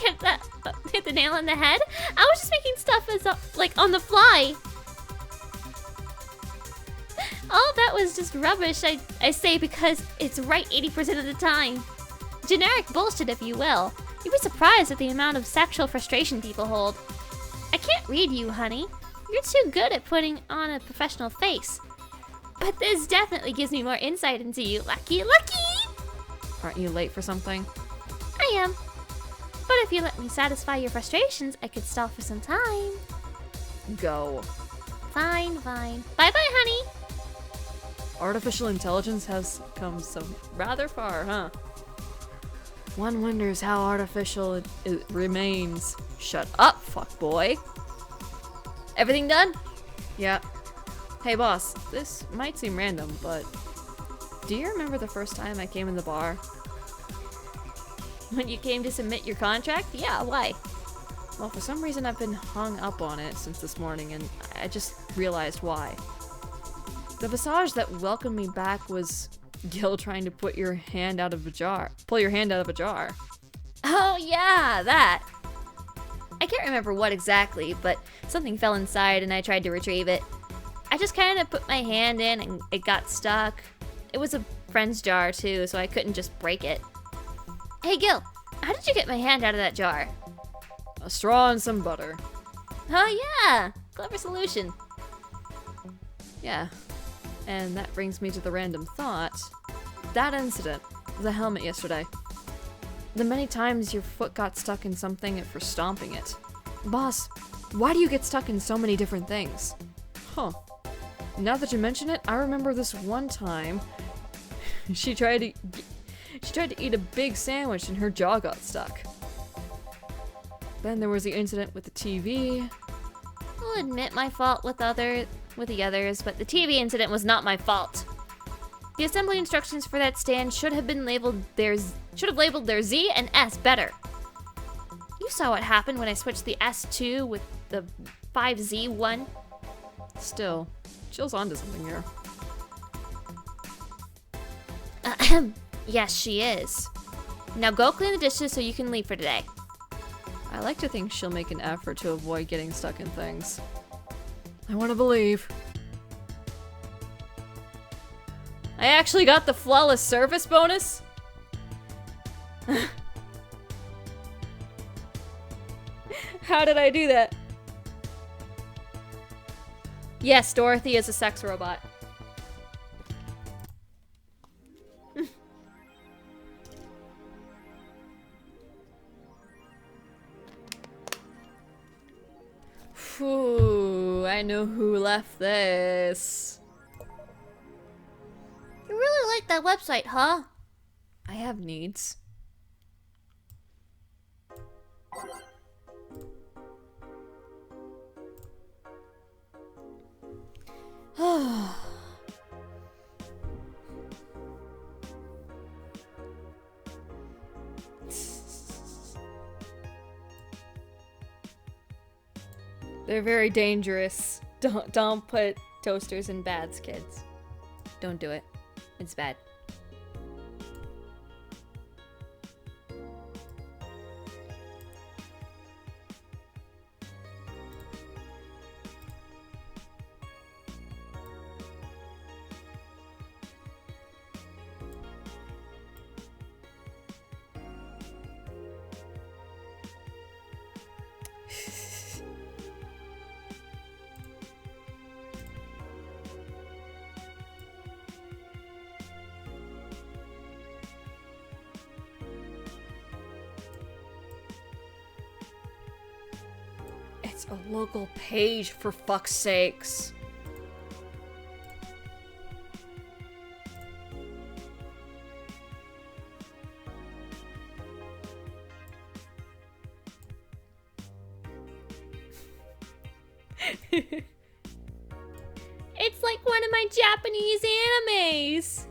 A: hit the nail on the head? I was just making stuff like on the fly. All that was just rubbish, I say, because it's right 80% of the time. Generic bullshit, if you will. You'd be surprised at the amount of sexual frustration people hold. I can't read you, honey. You're too good at putting on a professional face. But this definitely gives me more insight into you. Lucky.
C: Aren't you late for something?
A: I am. But if you let me satisfy your frustrations, I could stall for some time.
C: Go.
A: Fine. Bye-bye, honey.
C: Artificial intelligence has come some rather far, huh? One wonders how artificial it remains. Shut up, fuckboy. Everything done? Yeah. Hey boss, this might seem random, but do you remember the first time I came in the bar?
A: When you came to submit your contract? Yeah, why?
C: Well, for some reason I've been hung up on it since this morning, and I just realized why. The visage that welcomed me back was Gil trying to pull your hand out of a jar.
A: Oh yeah, that. I can't remember what exactly, but something fell inside and I tried to retrieve it. I just kind of put my hand in and it got stuck. It was a friend's jar too, so I couldn't just break it. Hey Gil, how did you get my hand out of that jar?
C: A straw and some butter.
A: Oh yeah, clever solution.
C: Yeah. And that brings me to the random thought. That incident, the helmet yesterday. The many times your foot got stuck in something for stomping it. Boss, why do you get stuck in so many different things? Huh. Now that you mention it, I remember this one time she tried to eat a big sandwich and her jaw got stuck. Then there was the incident with the TV.
A: I'll admit my fault with the others, but the TV incident was not my fault. The assembly instructions for that stand should have labeled their Z and S better. You saw what happened when I switched the S2 with the 5Z1.
C: Still, Jill's onto something here.
A: Yes, she is. Now go clean the dishes so you can leave for today.
C: I like to think she'll make an effort to avoid getting stuck in things. I want to believe. I actually got the flawless service bonus? How did I do that? Yes, Dorothy is a sex robot. Phew, I know who left this.
A: You really like that website, huh?
C: I have needs.
A: They're very dangerous. Don't put toasters in baths, kids. Don't do it. It's bad. It's a local page, for fuck's sakes. It's like one of my Japanese animes.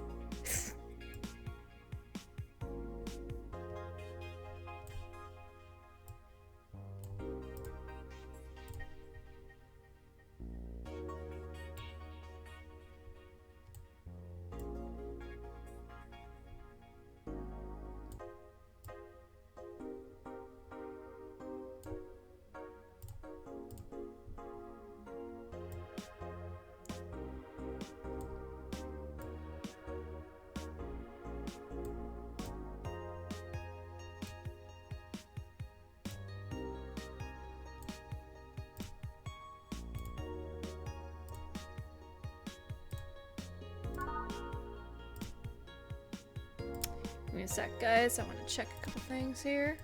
A: Give me a sec, guys. I want to check a couple things here.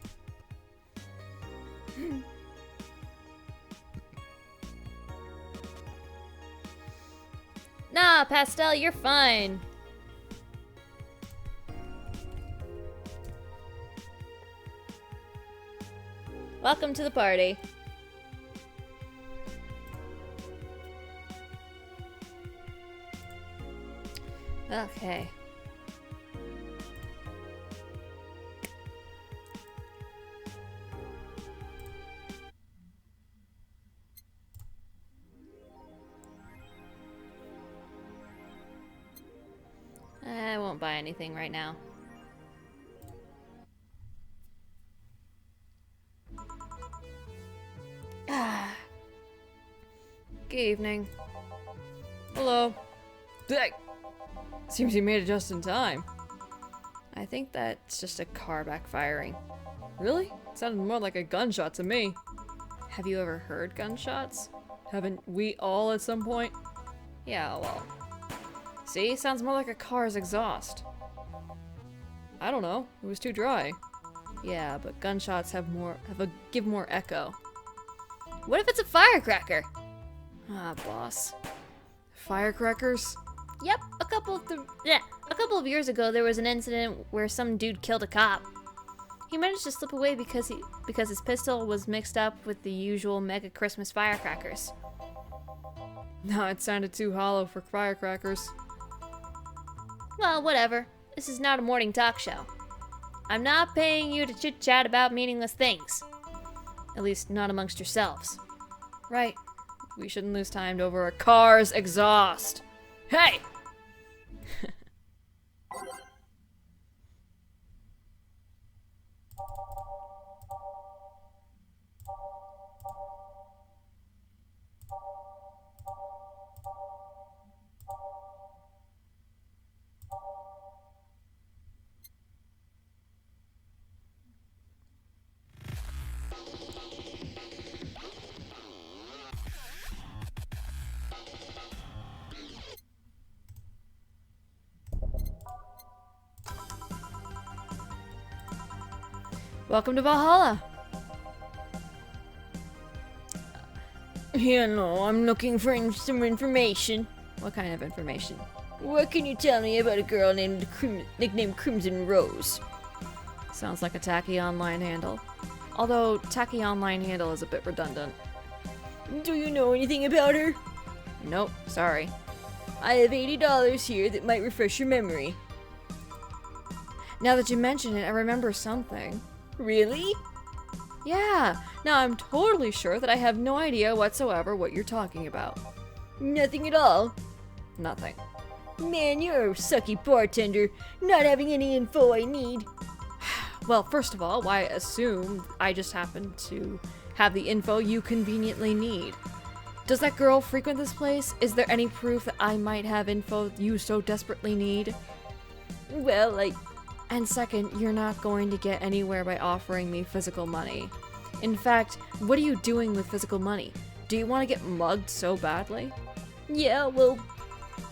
A: Nah, Pastel, you're fine. Welcome to the party. Okay. I won't buy anything right now. Good evening. Hello. Hey. Seems you made it just in time. I think that's just a car backfiring. Really? It sounded more like a gunshot to me. Have you ever heard gunshots? Haven't we all at some point? Yeah, well. See? Sounds more like a car's exhaust. I don't know. It was too dry. Yeah, but gunshots give more echo. What if it's a firecracker? Ah, boss. Firecrackers? Yep, a couple of years ago there was an incident where some dude killed a cop. He managed to slip away because his pistol was mixed up with the usual mega Christmas firecrackers. No, it sounded too hollow for firecrackers. Well, whatever. This is not a morning talk show. I'm not paying you to chit-chat about meaningless things. At least not amongst yourselves. Right. We shouldn't lose time over a car's exhaust. Hey! Welcome to Valhalla. Yeah, no, I'm looking for some information. What kind of information? What can you tell me about a girl nicknamed Crimson Rose? Sounds like a tacky online handle. Although, tacky online handle is a bit redundant. Do you know anything about her? Nope, sorry. I have $80 here that might refresh your memory. Now that you mention it, I remember something. Really?
C: Yeah, now I'm totally sure that I have no idea whatsoever what you're talking about.
D: Nothing at all.
C: Nothing.
D: Man, you're a sucky bartender, not having any info I need.
C: Well, first of all, why assume I just happen to have the info you conveniently need? Does that girl frequent this place? Is there any proof that I might have info you so desperately need?
D: Well,
C: And second, you're not going to get anywhere by offering me physical money. In fact, what are you doing with physical money? Do you want to get mugged so badly?
D: yeah, well,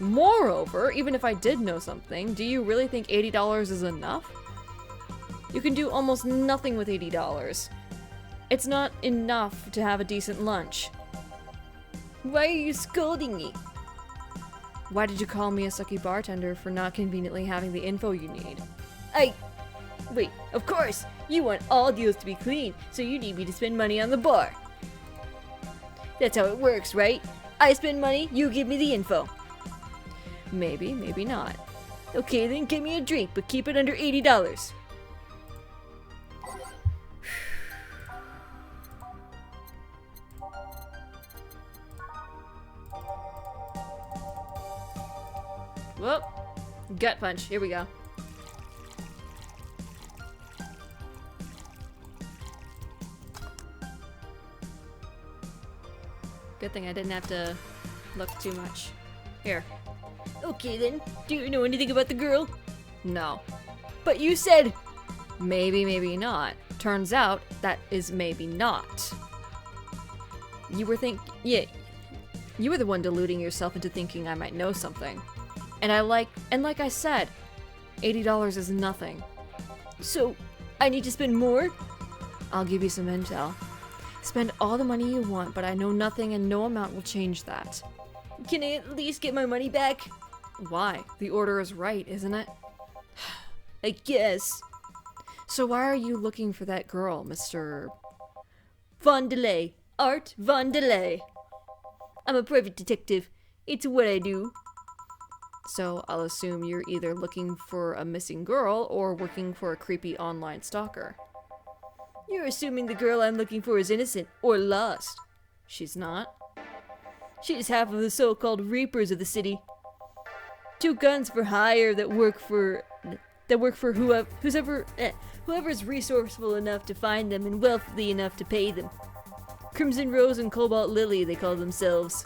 C: Moreover, even if I did know something, do you really think $80 is enough? You can do almost nothing with $80. It's not enough to have a decent lunch.
D: why are you scolding me?
C: Why did you call me a sucky bartender for not conveniently having the info you need?
D: Wait, of course! You want all deals to be clean, so you need me to spend money on the bar. That's how it works, right? I spend money, you give me the info.
C: Maybe, maybe not.
D: Okay, then give me a drink, but keep it under $80.
C: Whoop. Gut punch. Here we go. Good thing I didn't have to look too much. Here.
D: Okay then, do you know anything about the girl?
C: No.
D: But you said...
C: Maybe, maybe not. Turns out, that is maybe not. You were you were the one deluding yourself into thinking I might know something. And like I said, $80 is nothing.
D: So, I need to spend more?
C: I'll give you some intel. Spend all the money you want, but I know nothing and no amount will change that.
D: Can I at least get my money back?
C: Why? The order is right, isn't it?
D: I guess.
C: So why are you looking for that girl, Mr.
D: Vondelay. Art Vondelay. I'm a private detective. It's what I do.
C: So I'll assume you're either looking for a missing girl or working for a creepy online stalker.
D: You're assuming the girl I'm looking for is innocent or lost.
C: She's not.
D: She's half of the so-called reapers of the city. 2 guns for hire that work for whoever's resourceful enough to find them and wealthy enough to pay them. Crimson Rose and Cobalt Lily, they call themselves.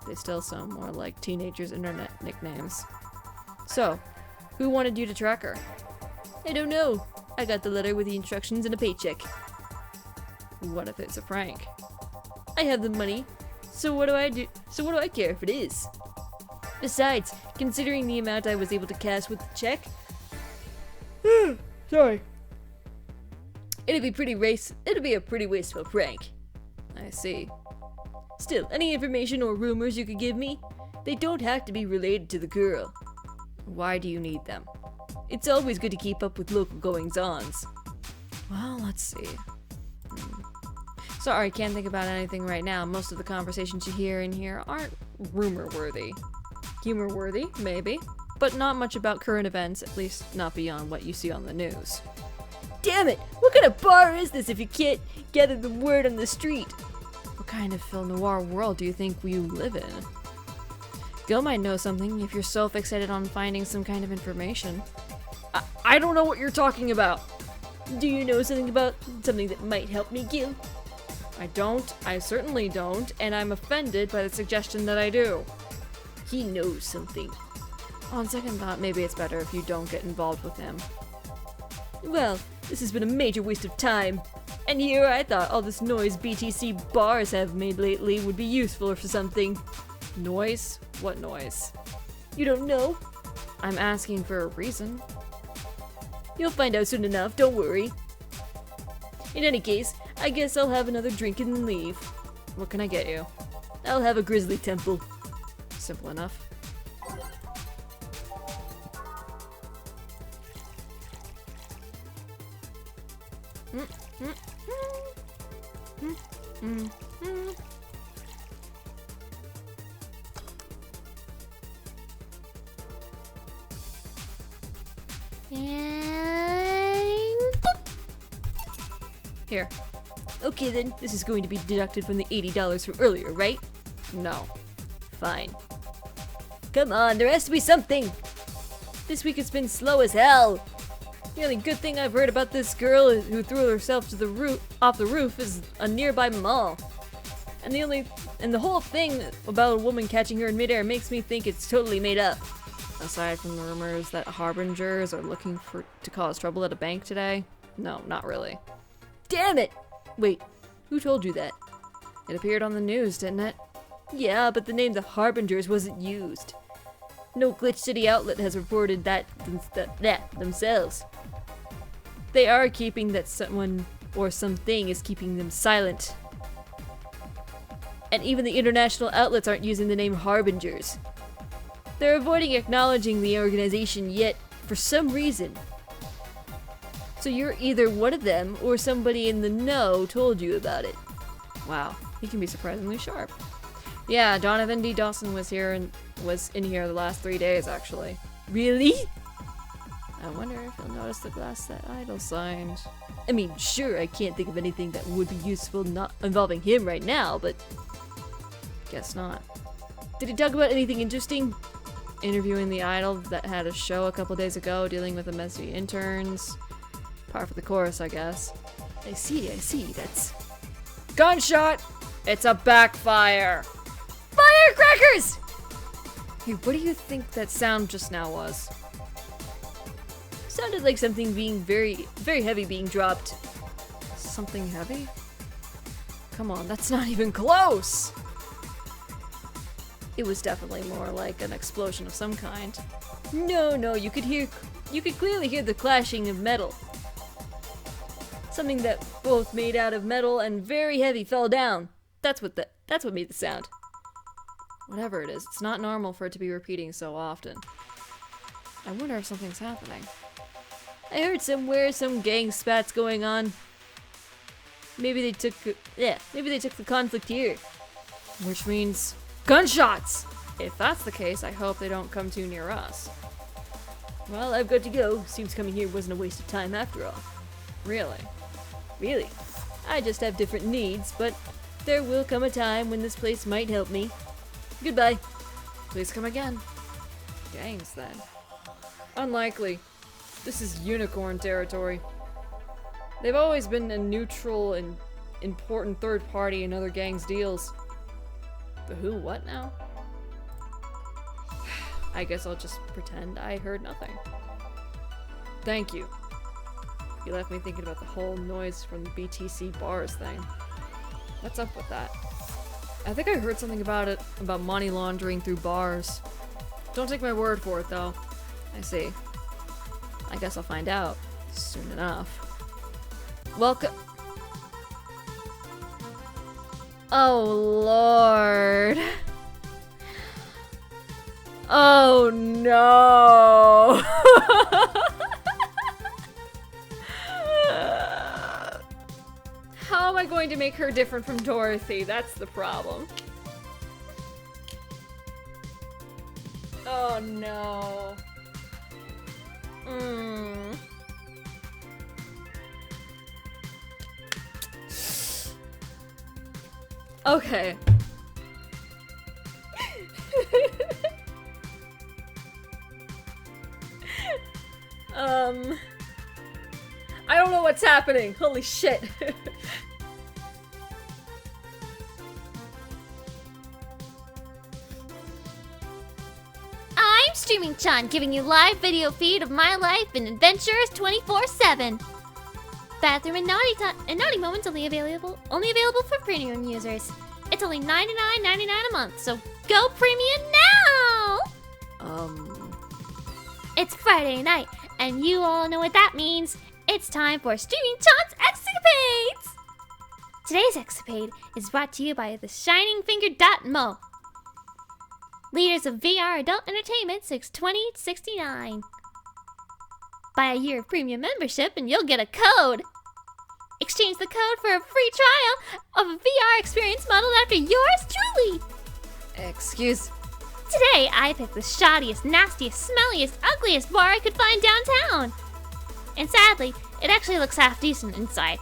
C: They still sound more like teenagers' internet nicknames. So, who wanted you to track her?
D: I don't know. I got the letter with the instructions and a paycheck.
C: What if it's a prank?
D: I have the money, so what do I do? So what do I care if it is? Besides, considering the amount I was able to cash with the check, sorry, it'd be a pretty wasteful prank.
C: I see.
D: Still, any information or rumors you could give me, they don't have to be related to the girl.
C: Why do you need them?
D: It's always good to keep up with local goings-ons.
C: Well, let's see. Sorry, can't think about anything right now. Most of the conversations you hear in here aren't rumor-worthy. Humor-worthy, maybe, but not much about current events, at least not beyond what you see on the news.
D: Damn it! What kind of bar is this if you can't gather the word on the street?
C: What kind of film noir world do you think you live in? Gil might know something if you're so fixated on finding some kind of information. I don't know what you're talking about!
D: Do you know something about something that might help me, Gil?
C: I don't, I certainly don't, and I'm offended by the suggestion that I do.
D: He knows something.
C: On second thought, maybe it's better if you don't get involved with him.
D: Well, this has been a major waste of time. And here I thought all this noise BTC bars have made lately would be useful for something.
C: Noise? What noise?
D: You don't know?
C: I'm asking for a reason.
D: You'll find out soon enough, don't worry. In any case, I guess I'll have another drink and then leave.
C: What can I get you?
D: I'll have a grizzly temple.
C: Simple enough.
A: And
C: Here,
D: Okay then, this is going to be deducted from the $80 from earlier, right?
C: No.
D: Fine. Come on, there has to be something! This week has been slow as hell! The only good thing I've heard about this girl who threw herself to the off the roof is a nearby mall. And the whole thing about a woman catching her in midair makes me think it's totally made up.
C: Aside from the rumors that harbingers are looking to cause trouble at a bank today, no, not really.
D: Damn it! Wait, who told you that?
C: It appeared on the news, didn't it?
D: Yeah, but the name the Harbingers wasn't used. No Glitch City outlet has reported that themselves. They are keeping that someone or something is keeping them silent. And even the international outlets aren't using the name Harbingers. They're avoiding acknowledging the organization yet, for some reason. So you're either one of them or somebody in the know told you about it.
C: Wow, he can be surprisingly sharp. Yeah, Donovan D. Dawson was in here the last 3 days, actually.
D: Really?
C: I wonder if you'll notice the glass that Idol signed.
D: I mean, sure, I can't think of anything that would be useful not involving him right now, but...
C: Guess not.
D: Did he talk about anything interesting?
C: Interviewing the Idol that had a show a couple days ago dealing with the messy interns. Par for the course, I guess.
D: I see, that's...
C: Gunshot! It's a backfire!
D: Firecrackers!
C: Hey, what do you think that sound just now was?
D: Sounded like something being very, very heavy being dropped.
C: Something heavy? Come on, that's not even close! It was definitely more like an explosion of some kind.
D: No, you could clearly hear the clashing of metal. Something that both made out of metal and very heavy fell down. That's what made the sound.
C: Whatever it is, it's not normal for it to be repeating so often. I wonder if something's happening.
D: I heard somewhere some gang spats going on. Maybe they took the conflict here.
C: Which means gunshots! If that's the case, I hope they don't come too near us.
D: Well, I've got to go. Seems coming here wasn't a waste of time after all.
C: Really?
D: Really. I just have different needs, but there will come a time when this place might help me. Goodbye.
C: Please come again. Gangs, then. Unlikely. This is unicorn territory. They've always been a neutral and important third party in other gangs' deals. The who what now? I guess I'll just pretend I heard nothing. Thank you. You left me thinking about the whole noise from the BTC bars thing. What's up with that? I think I heard something about it, about money laundering through bars. Don't take my word for it, though. I see. I guess I'll find out soon enough. Welcome. Oh, Lord. Oh, no. How am I going to make her different from Dorothy? That's the problem. Oh, no. Okay. I don't know what's happening. Holy shit.
A: I'm Streaming Chan, giving you live video feed of my life and adventures 24/7. Bathroom and naughty moments only available for premium users. It's only $99.99 a month, so go premium now! It's Friday night, and you all know what that means. It's time for Streaming Chan's Escapades! Today's escapade is brought to you by the ShiningFinger.mo. Leaders of VR Adult Entertainment since 2069. Buy a year of premium membership and you'll get a code. Exchange the code for a free trial of a VR experience modeled after yours truly.
C: Excuse.
A: Today, I picked the shoddiest, nastiest, smelliest, ugliest bar I could find downtown. And sadly, it actually looks half decent inside.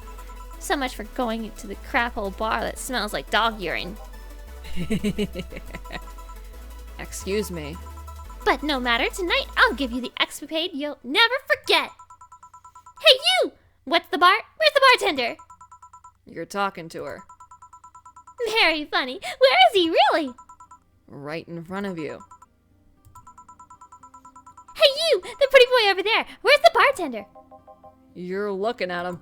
A: So much for going to the crap hole bar that smells like dog urine.
C: Excuse me.
A: But no matter, tonight I'll give you the escapade you'll never forget. Hey you! What's the bar? Where's the bartender?
C: You're talking to her.
A: Very funny. Where is he really?
C: Right in front of you.
A: Hey you! The pretty boy over there. Where's the bartender?
C: You're looking at him.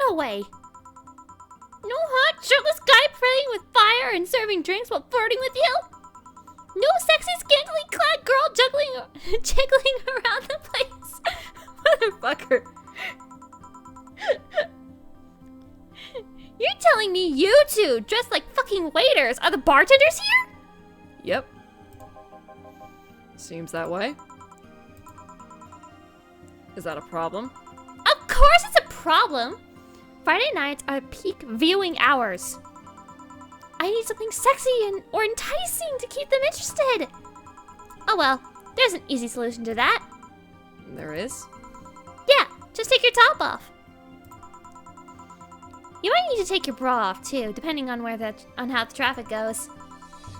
A: No way. No hot, shirtless guy playing with fire and serving drinks while flirting with you? No sexy, scantily clad girl jiggling around the place? Motherfucker. You're telling me you two, dressed like fucking waiters, are the bartenders here?
C: Yep. Seems that way. Is that a problem?
A: Of course it's a problem. Friday nights are peak viewing hours. I need something sexy or enticing to keep them interested. Oh well, there's an easy solution to that.
C: There is?
A: Yeah, just take your top off. You might need to take your bra off too, depending on on how the traffic goes.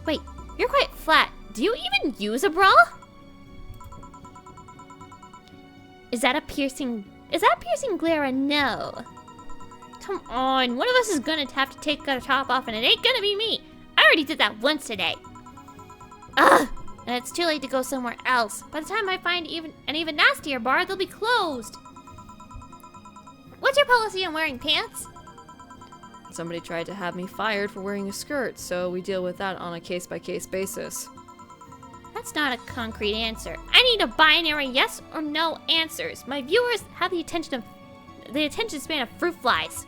A: Wait, you're quite flat. Do you even use a bra? Is that a piercing glare or no? Come on, one of us is gonna have to take our top off and it ain't gonna be me. I already did that once today. Ugh, and it's too late to go somewhere else. By the time I find an even nastier bar, they'll be closed. What's your policy on wearing pants?
C: Somebody tried to have me fired for wearing a skirt, so we deal with that on a case-by-case basis.
A: That's not a concrete answer. I need a binary yes or no answers. My viewers have the attention span of fruit flies.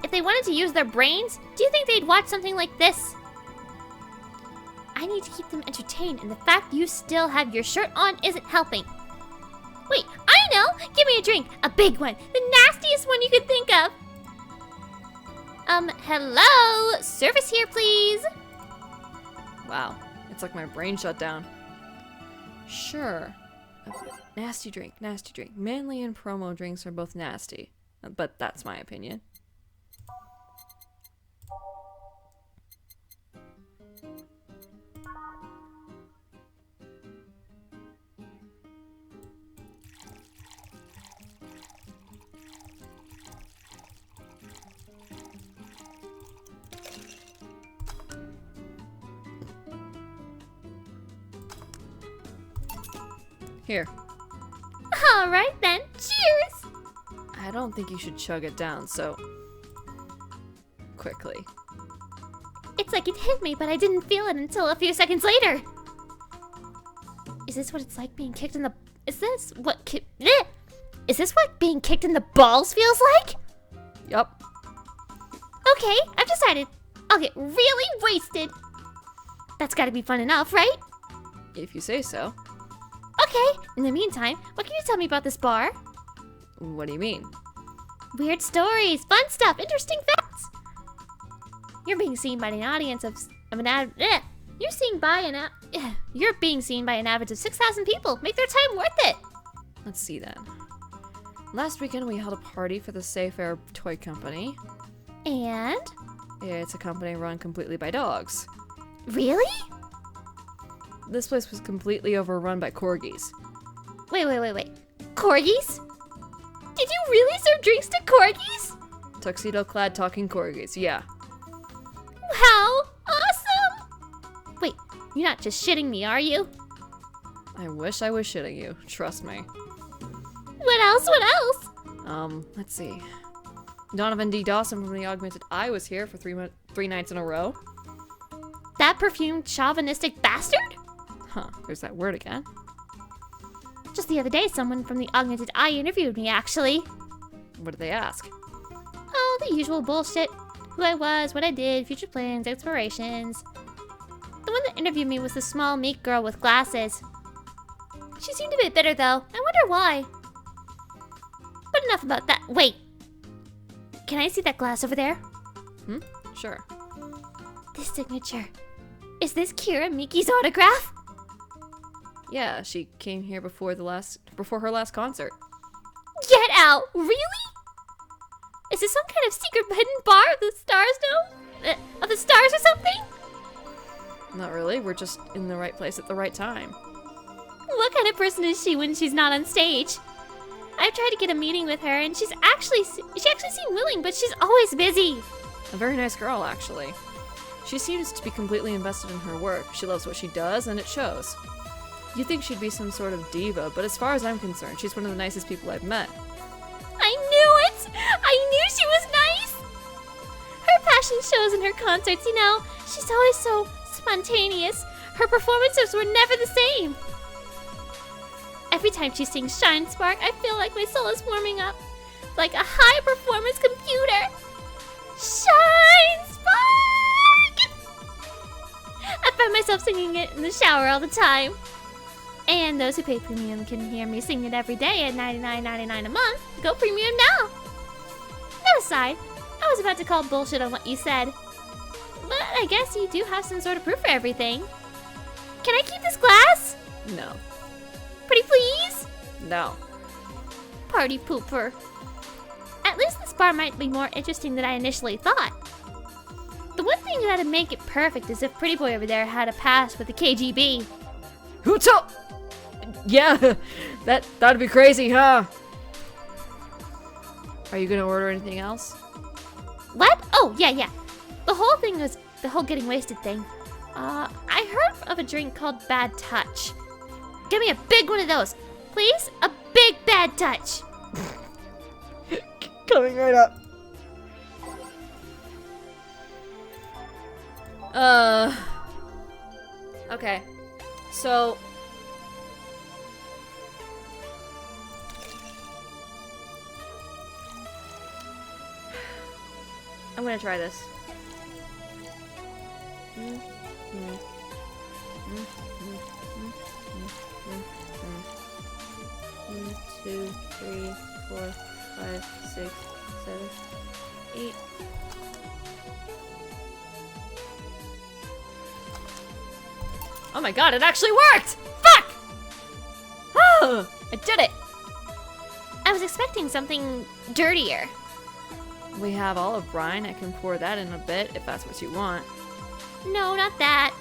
A: If they wanted to use their brains, do you think they'd watch something like this? I need to keep them entertained, and the fact you still have your shirt on isn't helping. Wait, I know! Give me a drink! A big one! The nastiest one you could think of! Hello? Service here, please!
C: Wow, it's like my brain shut down. Sure. Nasty drink, nasty drink. Manly and promo drinks are both nasty. But that's my opinion. Here.
A: Alright then, cheers!
C: I don't think you should chug it down so quickly.
A: It's like it hit me, but I didn't feel it until a few seconds later. Is this what it's like being kicked in the... Is this what being kicked in the balls feels like?
C: Yup.
A: Okay, I've decided. I'll get really wasted. That's gotta be fun enough, right?
C: If you say so.
A: Okay, in the meantime, what can you tell me about this bar?
C: What do you mean?
A: Weird stories, fun stuff, interesting facts. You're being seen by an audience of an You're being seen by an average of 6,000 people. Make their time worth it.
C: Let's see then. Last weekend we held a party for the Safe Air Toy Company.
A: And?
C: It's a company run completely by dogs.
A: Really?
C: This place was completely overrun by corgis.
A: Wait. Corgis? Did you really serve drinks to corgis?
C: Tuxedo-clad talking corgis, yeah.
A: How awesome! Wait, you're not just shitting me, are you?
C: I wish I was shitting you, trust me.
A: What else?
C: Let's see. Donovan D. Dawson from the Augmented Eye was here for three nights in a row.
A: That perfumed chauvinistic bastard?
C: Huh, there's that word again.
A: Just the other day, someone from the Augmented Eye interviewed me, actually.
C: What did they ask?
A: Oh, the usual bullshit. Who I was, what I did, future plans, explorations. The one that interviewed me was the small, meek girl with glasses. She seemed a bit bitter, though. I wonder why. But enough about that. Wait. Can I see that glass over there?
C: Sure.
A: This signature. Is this Kira Miki's autograph?
C: Yeah, she came here before her last concert.
A: Get now! Really? Is this some kind of secret hidden bar of the stars know? Of the stars or something?
C: Not really, we're just in the right place at the right time.
A: What kind of person is she when she's not on stage? I've tried to get a meeting with her, and she actually seemed willing, but she's always busy.
C: A very nice girl, actually. She seems to be completely invested in her work. She loves what she does, and it shows. You'd think she'd be some sort of diva, but as far as I'm concerned, she's one of the nicest people I've met.
A: I knew it! I knew she was nice! Her passion shows in her concerts, you know. She's always so spontaneous. Her performances were never the same. Every time she sings Shine Spark, I feel like my soul is warming up. Like a high-performance computer. Shine Spark! I find myself singing it in the shower all the time. And those who pay premium can hear me sing it every day at $99.99 a month. Go premium now! That aside, I was about to call bullshit on what you said. But I guess you do have some sort of proof for everything. Can I keep this glass?
C: No.
A: Pretty please?
C: No.
A: Party pooper. At least this bar might be more interesting than I initially thought. The one thing that'd make it perfect is if Pretty Boy over there had a pass with the KGB.
C: Who told? Yeah, that'd be crazy, huh? Are you gonna order anything else?
A: What? Oh, yeah. The whole thing was the whole getting wasted thing. I heard of a drink called Bad Touch. Give me a big one of those, please. A big Bad Touch.
C: Coming right up. Okay. So I'm gonna try this. 2, 3, 4, 5, 6, 7, 8. Oh my god, it actually worked! Fuck! Oh, I did it!
A: I was expecting something dirtier.
C: We have olive brine. I can pour that in a bit if that's what you want.
A: No, not that.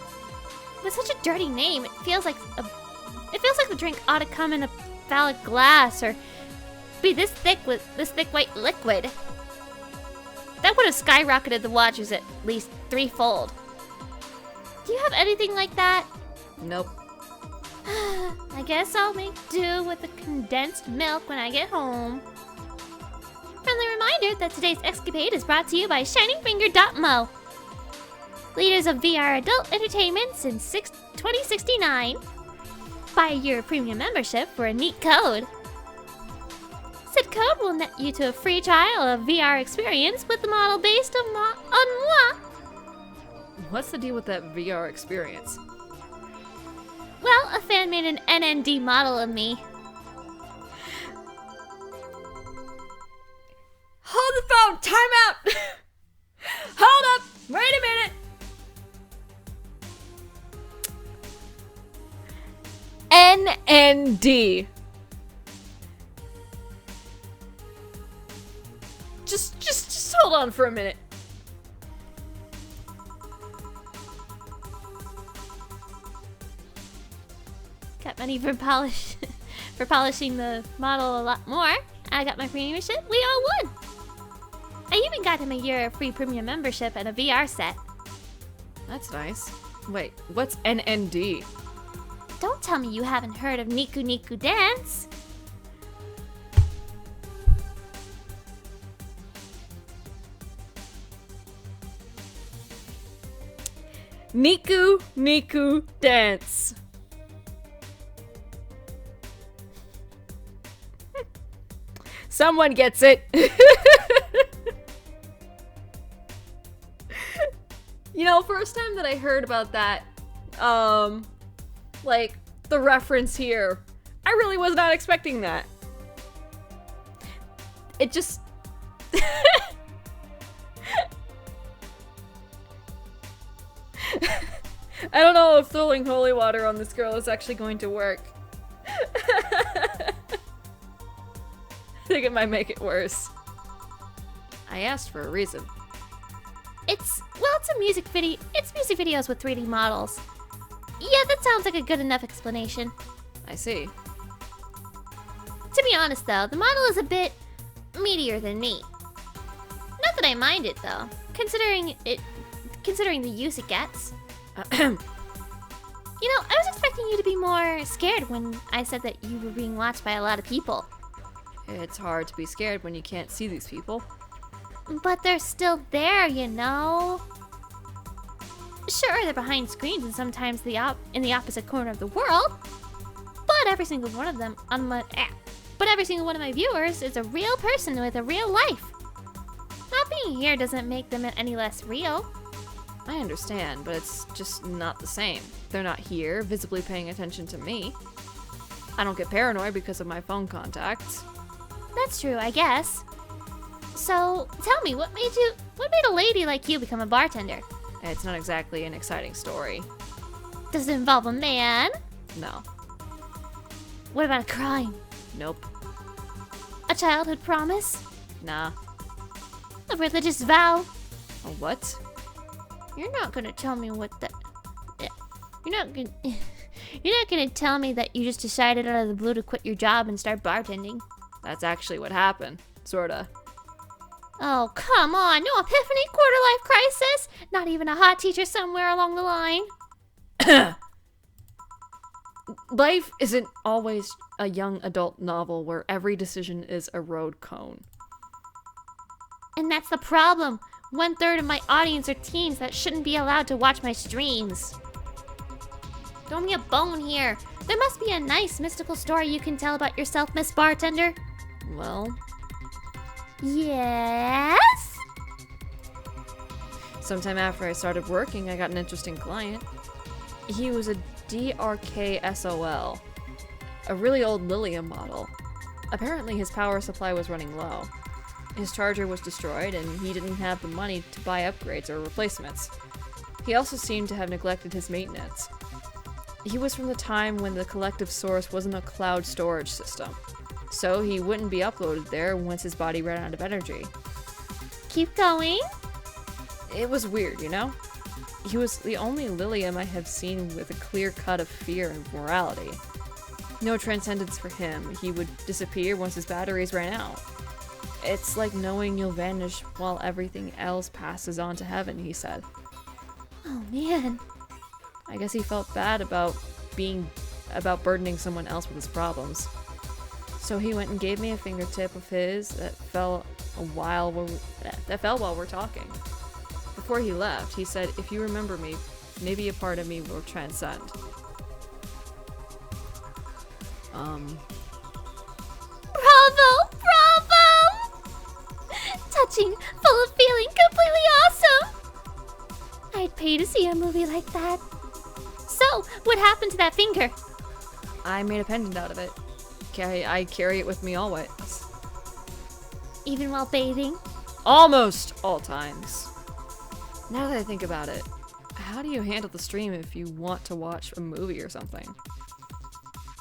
A: With such a dirty name, it feels like the drink ought to come in a valid glass or be this thick with this thick white liquid. That would have skyrocketed the watches at least threefold. Do you have anything like that?
C: Nope.
A: I guess I'll make do with the condensed milk when I get home. Friendly reminder that today's escapade is brought to you by ShiningFinger.mo. Leaders of VR adult entertainment since 2069. Buy your premium membership for a neat code. Said code will net you to a free trial of VR experience with the model based on moi.
C: What's the deal with that VR experience?
A: Well, a fan made an NND model of me.
C: Hold the phone! Time out! Hold up! Wait a minute! NND. Just hold on for a minute.
A: Got money for polishing the model a lot more. I got my premiumship. We all won. I even got him a year of free premium membership and a VR set.
C: That's nice. Wait, what's NND?
A: Don't tell me you haven't heard of Niku Niku Dance.
C: Niku Niku Dance. Someone gets it. You know, first time that I heard about that, like, the reference here, I really was not expecting that. It just... I don't know if throwing holy water on this girl is actually going to work. think it might make it worse. I asked for a reason.
A: It's a music video. It's music videos with 3D models. Yeah, that sounds like a good enough explanation.
C: I see.
A: To be honest, though, the model is a bit meatier than me. Not that I mind it, though, considering the use it gets. You know, I was expecting you to be more scared when I said that you were being watched by a lot of people.
C: It's hard to be scared when you can't see these people.
A: But they're still there, you know? Sure, they're behind screens and sometimes in the opposite corner of the world. But every single one of my viewers is a real person with a real life. Not being here doesn't make them any less real.
C: I understand, but it's just not the same. They're not here, visibly paying attention to me. I don't get paranoid because of my phone contacts.
A: That's true, I guess. So, tell me, what made a lady like you become a bartender?
C: It's not exactly an exciting story.
A: Does it involve a man?
C: No.
A: What about a crime?
C: Nope.
A: A childhood promise?
C: Nah.
A: A religious vow?
C: A what?
A: You're not gonna tell me what the... You're not gonna tell me that you just decided out of the blue to quit your job and start bartending.
C: That's actually what happened. Sorta.
A: Oh, come on. No epiphany, quarter-life crisis? Not even a hot teacher somewhere along the line?
C: Life isn't always a young adult novel where every decision is a road cone.
A: And that's the problem. 1/3 of my audience are teens that shouldn't be allowed to watch my streams. Throw me a bone here. There must be a nice mystical story you can tell about yourself, Miss Bartender.
C: Well,
A: Yes?
C: sometime after I started working, I got an interesting client. He was a DRK-SOL, a really old Lilium model. Apparently his power supply was running low. His charger was destroyed, and he didn't have the money to buy upgrades or replacements. He also seemed to have neglected his maintenance. He was from the time when the collective source wasn't a cloud storage system, so he wouldn't be uploaded there once his body ran out of energy.
A: Keep going.
C: It was weird, you know? He was the only Lilium I have seen with a clear cut of fear and morality. No transcendence for him. He would disappear once his batteries ran out. It's like knowing you'll vanish while everything else passes on to heaven, he said.
A: Oh, man.
C: I guess he felt bad about burdening someone else with his problems. So he went and gave me a fingertip of his that fell while we're talking. Before he left, he said, "If you remember me, maybe a part of me will transcend."
A: Bravo! Bravo! Touching, full of feeling, completely awesome! I'd pay to see a movie like that. So, what happened to that finger?
C: I made a pendant out of it. I carry it with me always.
A: Even while bathing?
C: Almost all times. Now that I think about it, how do you handle the stream if you want to watch a movie or something?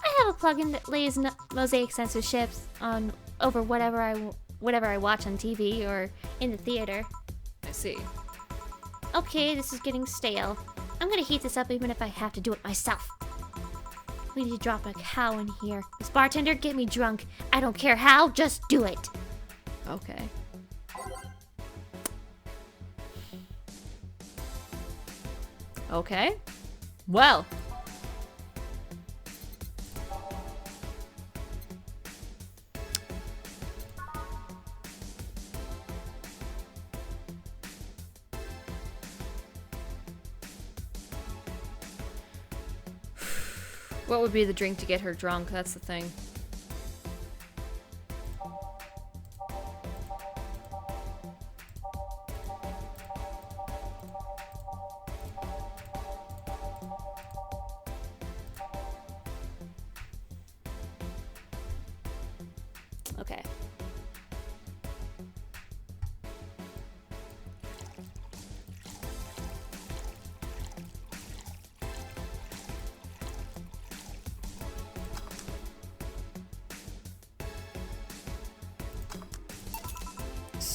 A: I have a plugin that lays mosaic censorships on over whatever I watch on TV or in the theater.
C: I see.
A: Okay, this is getting stale. I'm gonna heat this up even if I have to do it myself. We need to drop a cow in here. This bartender, get me drunk. I don't care how, just do it.
C: Okay. Okay. Well. What would be the drink to get her drunk? That's the thing. Okay.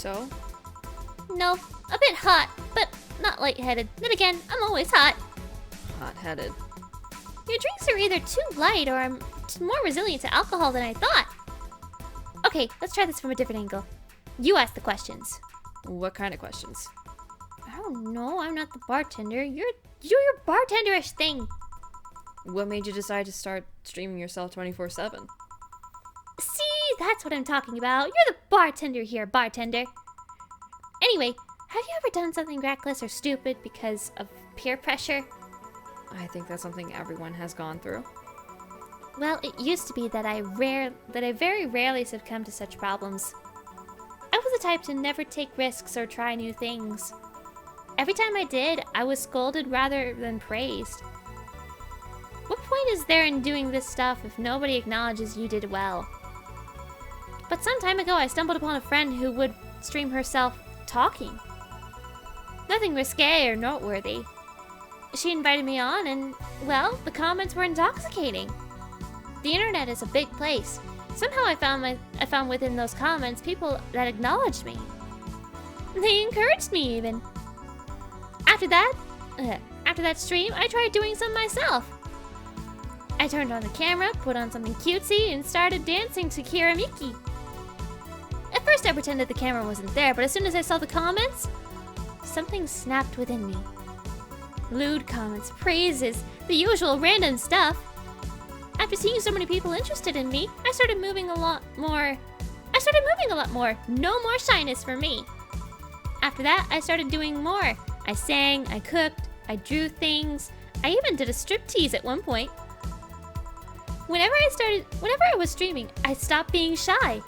C: so?
A: No, a bit hot, but not lightheaded. Then again, I'm always hot.
C: Hot-headed.
A: Your drinks are either too light or I'm more resilient to alcohol than I thought. Okay, let's try this from a different angle. You ask the questions.
C: What kind of questions?
A: I don't know, I'm not the bartender. You're your bartenderish thing.
C: What made you decide to start streaming yourself 24/7?
A: See, that's what I'm talking about. You're the bartender here, bartender. Anyway, have you ever done something reckless or stupid because of peer pressure?
C: I think that's something everyone has gone through.
A: Well, it used to be that I very rarely succumbed to such problems. I was the type to never take risks or try new things. Every time I did, I was scolded rather than praised. What point is there in doing this stuff if nobody acknowledges you did well? But some time ago, I stumbled upon a friend who would stream herself talking. Nothing risque or noteworthy. She invited me on and, well, the comments were intoxicating. The internet is a big place. Somehow I found within those comments people that acknowledged me. They encouraged me even. After that stream, I tried doing some myself. I turned on the camera, put on something cutesy, and started dancing to Kiramiki. At first I pretended the camera wasn't there, but as soon as I saw the comments, something snapped within me. Lewd comments, praises, the usual random stuff. After seeing so many people interested in me, I started moving a lot more. No more shyness for me. After that, I started doing more. I sang, I cooked, I drew things. I even did a striptease at one point. Whenever I was streaming, I stopped being shy.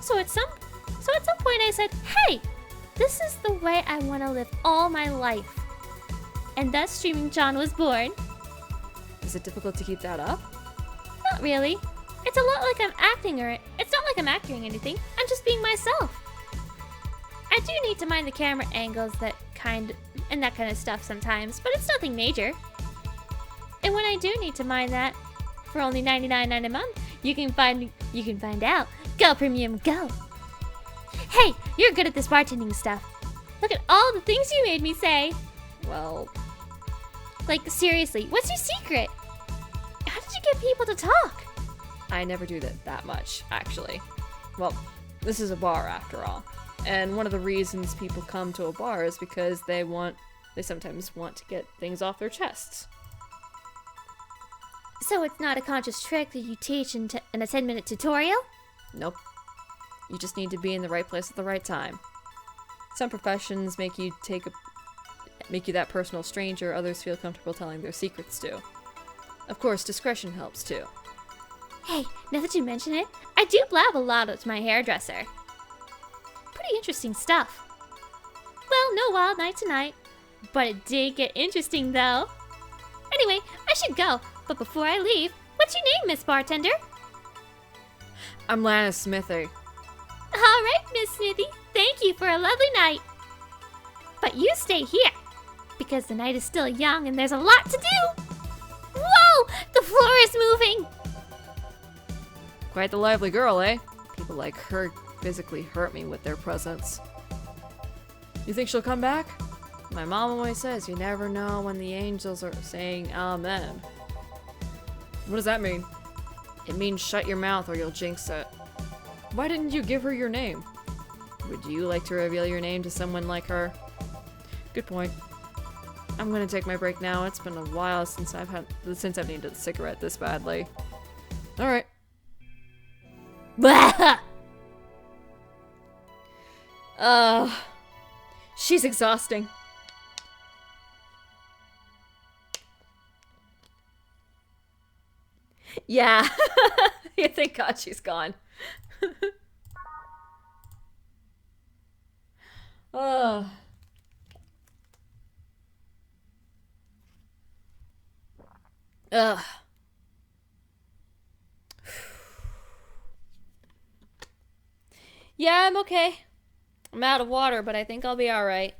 A: So at some point I said, hey, this is the way I want to live all my life. And thus Streaming John was born.
C: Is it difficult to keep that up?
A: Not really. It's not like I'm acting or anything. I'm just being myself. I do need to mind the camera angles and that kind of stuff sometimes, but it's nothing major. And when I do need to mind that, for only $99.99 a month, you can find out. Go Premium, go! Hey, you're good at this bartending stuff. Look at all the things you made me say.
C: Well,
A: like seriously, what's your secret? How did you get people to talk?
C: I never do that much, actually. Well, this is a bar after all. And one of the reasons people come to a bar is because they sometimes want to get things off their chests.
A: So it's not a conscious trick that you teach in a 10-minute tutorial?
C: Nope. You just need to be in the right place at the right time. Some professions make you that personal stranger others feel comfortable telling their secrets to. Of course, discretion helps too.
A: Hey, now that you mention it, I do blab a lot to my hairdresser. Pretty interesting stuff. Well, no wild night tonight. But it did get interesting though. Anyway, I should go. But before I leave, what's your name, Miss Bartender?
C: I'm Lana Smithy.
A: Alright, Miss Smithy. Thank you for a lovely night. But you stay here, because the night is still young and there's a lot to do. Whoa! The floor is moving!
C: Quite the lively girl, eh? People like her physically hurt me with their presence. You think she'll come back? My mom always says you never know when the angels are saying amen. What does that mean? It means shut your mouth or you'll jinx it. Why didn't you give her your name? Would you like to reveal your name to someone like her? Good point. I'm gonna take my break now. It's been a while since I've needed a cigarette this badly. Alright.
B: She's exhausting. Yeah. Yeah, thank God she's gone. Ugh. Yeah, I'm okay. I'm out of water, but I think I'll be alright.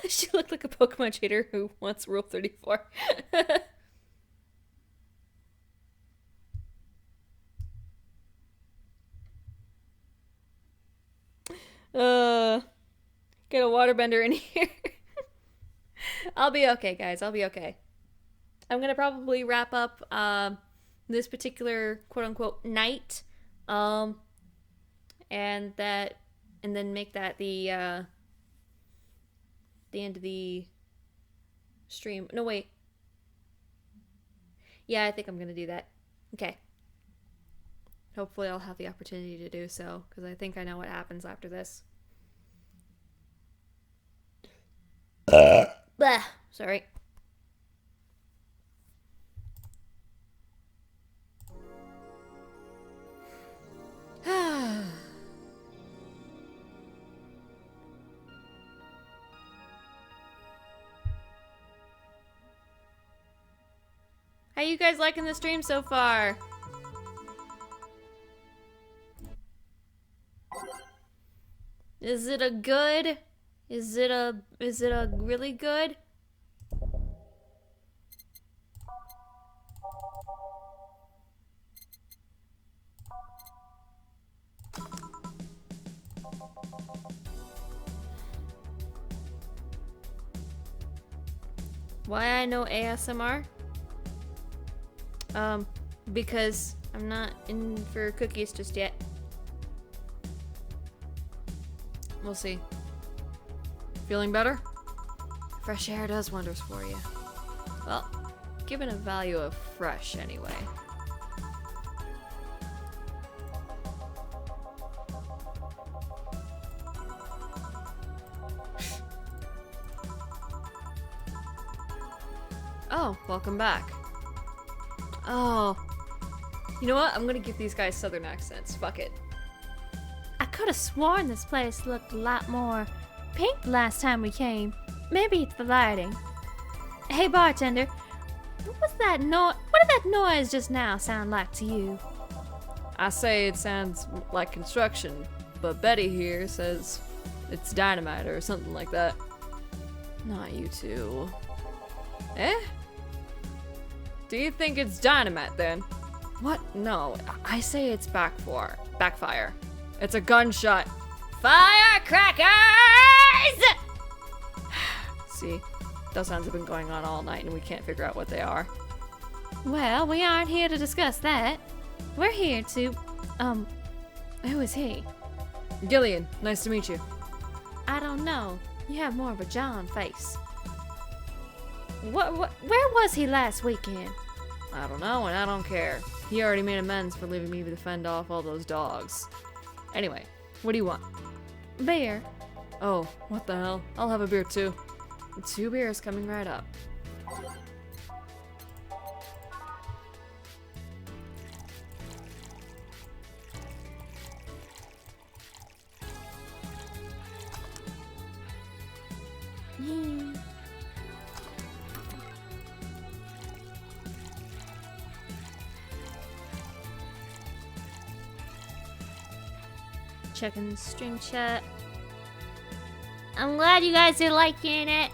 B: She looked like a Pokemon trainer who wants Rule 34.
A: Get a waterbender in here. I'll be okay, guys. I'll be okay. I'm gonna probably wrap up this particular quote-unquote night, and then make that the end of the stream. No, wait. Yeah, I think I'm gonna do that. Okay. Hopefully I'll have the opportunity to do so, because I think I know what happens after this. Blah. Sorry. How you guys liking the stream so far? Is it a good? Is it a really good? Why I know ASMR? Because I'm not in for cookies just yet. We'll see. Feeling better? Fresh air does wonders for you. Well, given a value of fresh anyway. Oh, welcome back. Oh. You know what? I'm gonna give these guys southern accents. Fuck it.
B: I could have sworn this place looked a lot more pink last time we came. Maybe it's the lighting. Hey bartender, what was that noise? What did that noise just now sound like to you?
C: I say it sounds like construction, but Betty here says it's dynamite or something like that. Not you two. Eh? Do you think it's dynamite then? What? No, I say it's backfire. It's a gunshot. Firecrackers! See, those sounds have been going on all night and we can't figure out what they are.
B: Well, we aren't here to discuss that. We're here to, who is he?
C: Gillian, nice to meet you.
B: I don't know. You have more of a John face. Where was he last weekend?
C: I don't know, and I don't care. He already made amends for leaving me to fend off all those dogs. Anyway, what do you want?
B: Beer.
C: Oh, what the hell? I'll have a beer too. 2 beers coming right up.
A: Checking the stream chat. I'm glad you guys are liking it.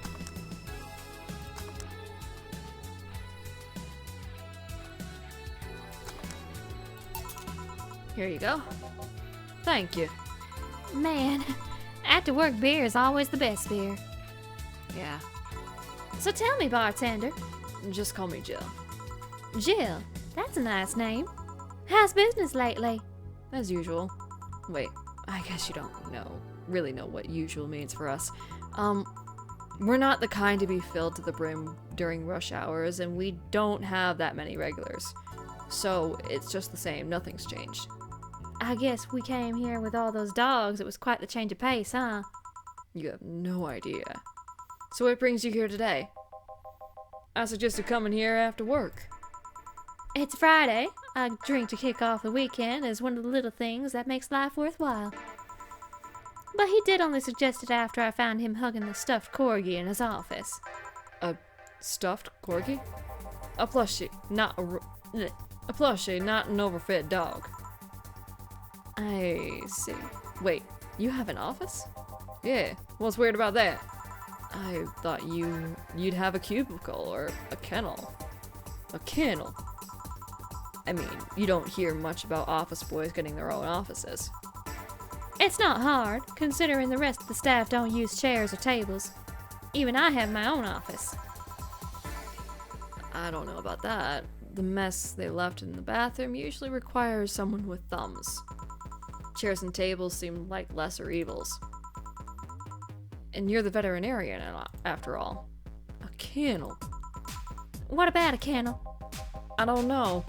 C: Here you go. Thank you.
B: Man, after work beer is always the best beer.
C: Yeah,
B: So tell me, bartender.
C: just call me Jill.
B: Jill, that's a nice name. How's business lately?
C: As usual. Wait, I guess you don't really know what usual means for us. We're not the kind to be filled to the brim during rush hours, and we don't have that many regulars. So it's just the same, nothing's changed.
B: I guess we came here with all those dogs. It was quite the change of pace, huh?
C: You have no idea. So what brings you here today? I suggested coming here after work.
B: It's Friday. A drink to kick off the weekend is one of the little things that makes life worthwhile. But he did only suggest it after I found him hugging the stuffed corgi in his office.
C: A stuffed corgi? A plushie, not a plushie, not an overfed dog. I see. Wait, you have an office? Yeah, what's weird about that? I thought you'd have a cubicle or a kennel. A kennel? I mean, you don't hear much about office boys getting their own offices.
B: It's not hard, considering the rest of the staff don't use chairs or tables. Even I have my own office.
C: I don't know about that. The mess they left in the bathroom usually requires someone with thumbs. Chairs and tables seem like lesser evils. And you're the veterinarian, after all. A kennel.
B: What about a kennel?
C: I don't know.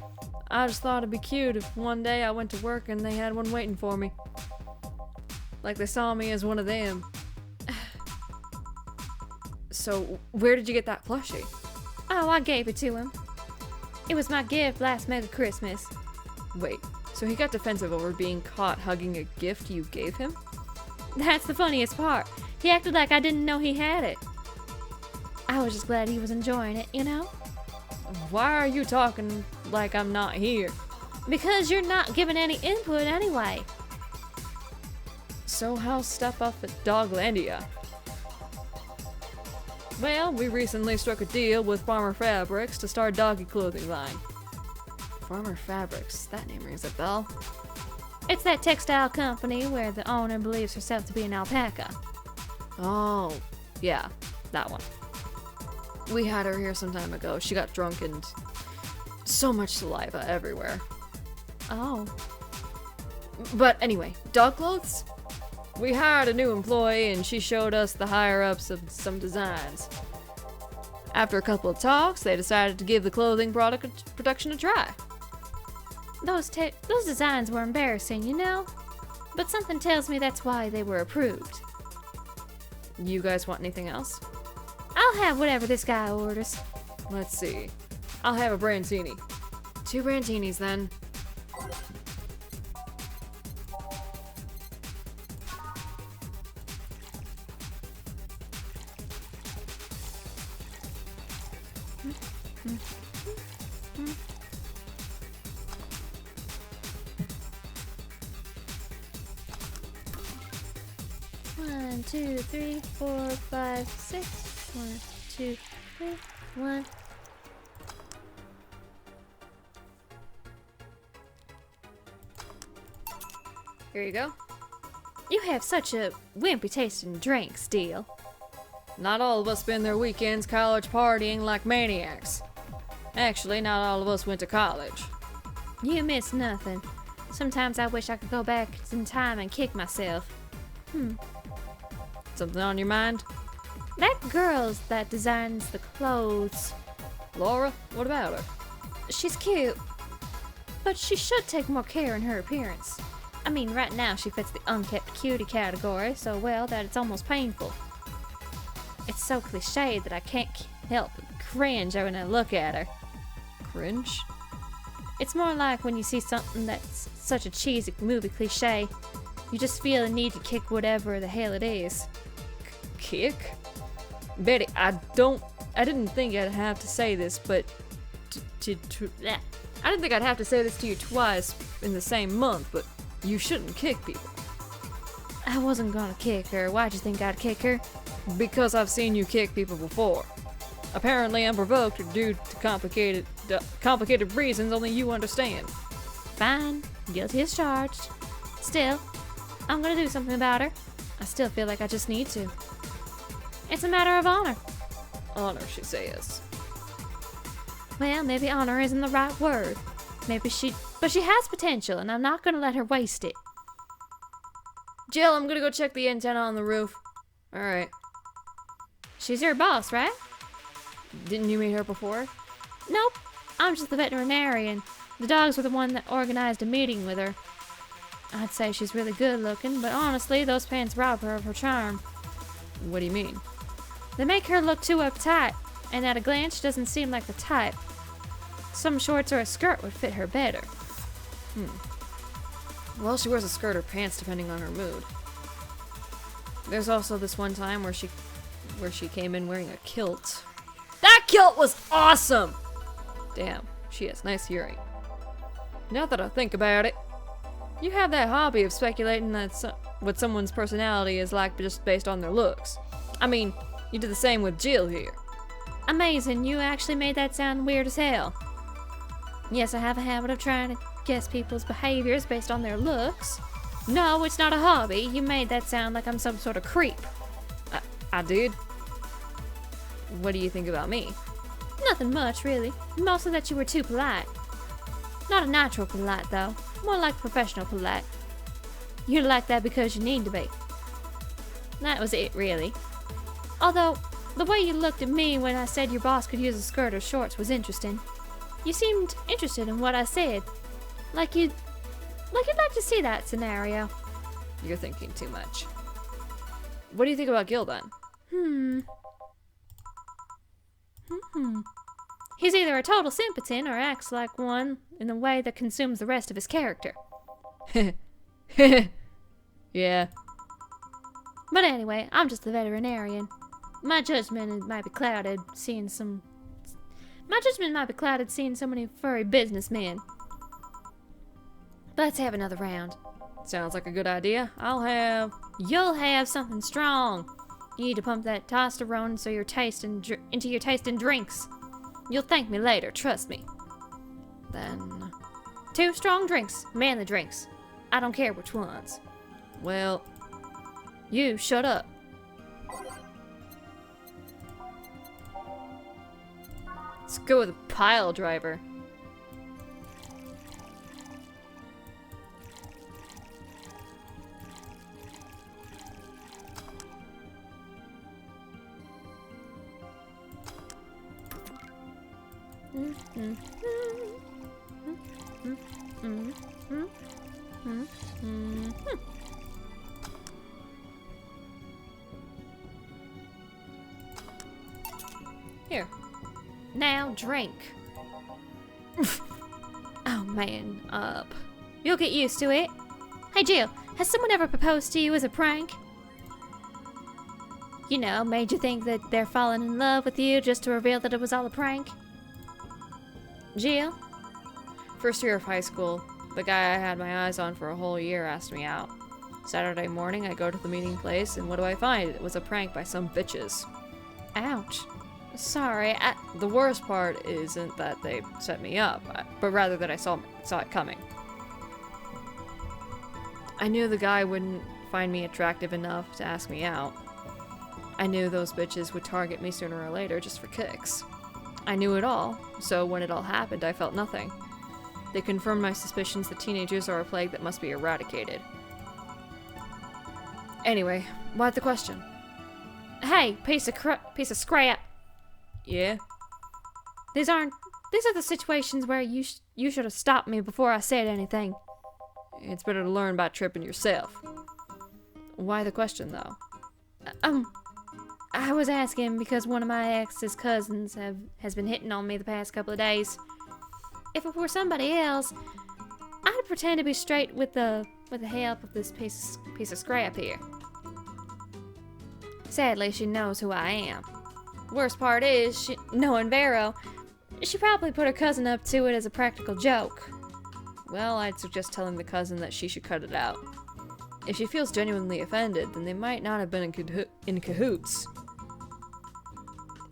C: I just thought it'd be cute if one day I went to work and they had one waiting for me. Like they saw me as one of them. So, where did you get that plushie?
B: Oh, I gave it to him. It was my gift last Merry Christmas.
C: Wait, so he got defensive over being caught hugging a gift you gave him?
B: That's the funniest part. He acted like I didn't know he had it. I was just glad he was enjoying it, you know?
C: Why are you talking like I'm not here?
B: Because you're not giving any input anyway.
C: So how's stuff up at Doglandia? Well, we recently struck a deal with Farmer Fabrics to start a doggy clothing line. Farmer Fabrics, that name rings a bell.
B: It's that textile company where the owner believes herself to be an alpaca.
C: Oh, yeah, that one. We had her here some time ago. She got drunk and so much saliva everywhere.
B: Oh.
C: But anyway, dog clothes? We hired a new employee and she showed us the higher-ups of some designs. After a couple of talks, they decided to give the clothing production a try.
B: Those designs were embarrassing, you know? But something tells me that's why they were approved.
C: You guys want anything else?
B: I'll have whatever this guy orders.
C: Let's see. I'll have a Brantini. 2 Brantinis then.
B: One, 2, 3, 4, 5, 6. 1, 2, 3, 1.
C: Here you go.
B: You have such a wimpy taste in drinks, Deal.
C: Not all of us spend their weekends college partying like maniacs. Actually, not all of us went to college.
B: You miss nothing. Sometimes I wish I could go back in time and kick myself.
C: Something on your mind?
B: That girl's that designs the clothes.
C: Laura, what about her?
B: She's cute, but she should take more care in her appearance. I mean, right now she fits the unkept cutie category so well that it's almost painful. It's so cliched that I can't help but cringe when I look at her.
C: Cringe?
B: It's more like when you see something that's such a cheesy movie cliche, you just feel the need to kick whatever the hell it is.
C: Kick? Betty, I didn't think I'd have to say this, but I didn't think I'd have to say this to you twice in the same month, but you shouldn't kick people.
B: I wasn't gonna kick her. Why'd you think I'd kick her?
C: Because I've seen you kick people before. Apparently unprovoked or due to complicated reasons only you understand.
B: Fine. Guilty as charged. Still, I'm gonna do something about her. I still feel like I just need to. It's a matter of honor.
C: Honor, she says.
B: Well, maybe honor isn't the right word. But she has potential, and I'm not gonna let her waste it.
C: Jill, I'm gonna go check the antenna on the roof. Alright.
B: She's your boss, right?
C: Didn't you meet her before?
B: Nope. I'm just the veterinarian. The dogs were the one that organized a meeting with her. I'd say she's really good looking, but honestly, those pants rob her of her charm.
C: What do you mean?
B: They make her look too uptight, and at a glance she doesn't seem like the type. Some shorts or a skirt would fit her better.
C: Well, she wears a skirt or pants depending on her mood. There's also this one time where she came in wearing a kilt. That kilt was awesome! Damn, she has nice hearing. Now that I think about it, you have that hobby of speculating what someone's personality is like just based on their looks. I mean, you did the same with Jill here.
B: Amazing, you actually made that sound weird as hell. Yes, I have a habit of trying to guess people's behaviors based on their looks. No, it's not a hobby. You made that sound like I'm some sort of creep.
C: I did? What do you think about me?
B: Nothing much, really. Mostly that you were too polite. Not a natural polite, though. More like professional polite. You're like that because you need to be. That was it, really. Although, the way you looked at me when I said your boss could use a skirt or shorts was interesting. You seemed interested in what I said. Like you'd like to see that scenario.
C: You're thinking too much. What do you think about Gil, then?
B: He's either a total simpleton or acts like one in a way that consumes the rest of his character.
C: Yeah.
B: But anyway, I'm just a veterinarian. My judgment might be clouded seeing so many furry businessmen. Let's have another round.
C: Sounds like a good idea.
B: You'll have something strong. You need to pump that testosterone into your taste and drinks. You'll thank me later, trust me.
C: Then...
B: 2 strong drinks, manly drinks. I don't care which ones.
C: Well...
B: You shut up.
C: Let's go with a pile driver.
B: Here. Now drink. Oh man, up. You'll get used to it. Hey Jill, has someone ever proposed to you as a prank? You know, made you think that they're falling in love with you just to reveal that it was all a prank? Jill?
C: First year of high school, the guy I had my eyes on for a whole year asked me out. Saturday morning, I go to the meeting place, and what do I find? It was a prank by some bitches.
B: Ouch. Sorry,
C: The worst part isn't that they set me up, but rather that I saw it coming. I knew the guy wouldn't find me attractive enough to ask me out. I knew those bitches would target me sooner or later just for kicks. I knew it all, so when it all happened, I felt nothing. They confirmed my suspicions that teenagers are a plague that must be eradicated. Anyway, why'd the question?
B: Hey, piece of scrap.
C: Yeah?
B: These are the situations where you should have stopped me before I said anything.
C: It's better to learn by tripping yourself. Why the question, though?
B: I was asking because one of my ex's cousins has been hitting on me the past couple of days. If it were somebody else, I'd pretend to be straight with the help of this piece of scrap here. Sadly, she knows who I am. Worst part is, knowing Vero, she probably put her cousin up to it as a practical joke.
C: Well, I'd suggest telling the cousin that she should cut it out. If she feels genuinely offended, then they might not have been in cahoots.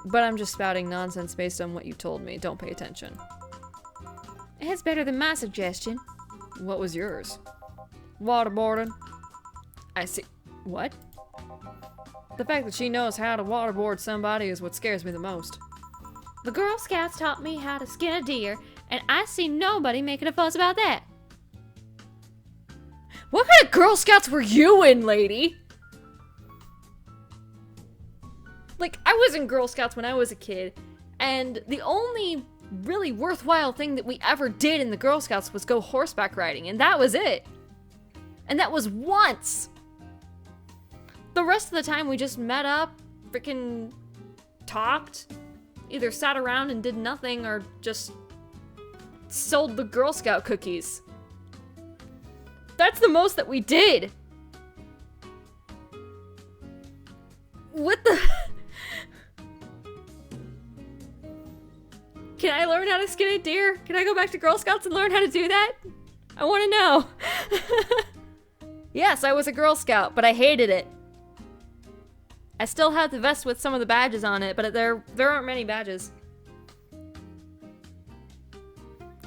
C: But I'm just spouting nonsense based on what you told me. Don't pay attention.
B: It's better than my suggestion.
C: What was yours?
B: Waterboarding.
C: I see. What? The fact that she knows how to waterboard somebody is what scares me the most.
B: The Girl Scouts taught me how to skin a deer, and I see nobody making a fuss about that.
C: What kind of Girl Scouts were you in, lady? Like, I was in Girl Scouts when I was a kid, and the only really worthwhile thing that we ever did in the Girl Scouts was go horseback riding, and that was it. And that was once. The rest of the time we just met up, freaking talked, either sat around and did nothing or just sold the Girl Scout cookies. That's the most that we did. What the? Can I learn how to skin a deer? Can I go back to Girl Scouts and learn how to do that? I want to know. Yes, I was a Girl Scout, but I hated it. I still have the vest with some of the badges on it, but there aren't many badges.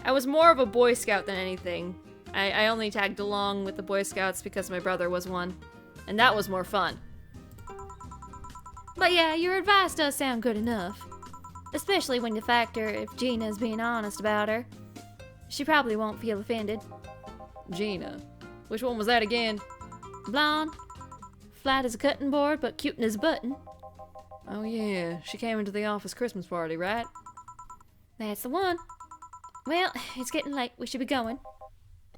C: I was more of a Boy Scout than anything. I only tagged along with the Boy Scouts because my brother was one. And that was more fun.
B: But yeah, your advice does sound good enough. Especially when you factor if Gina's being honest about her. She probably won't feel offended.
C: Gina. Which one was that again?
B: Blonde. Flat as a cutting board, but cute as a button.
C: Oh yeah, she came into the office Christmas party, right?
B: That's the one. Well, it's getting late. We should be going.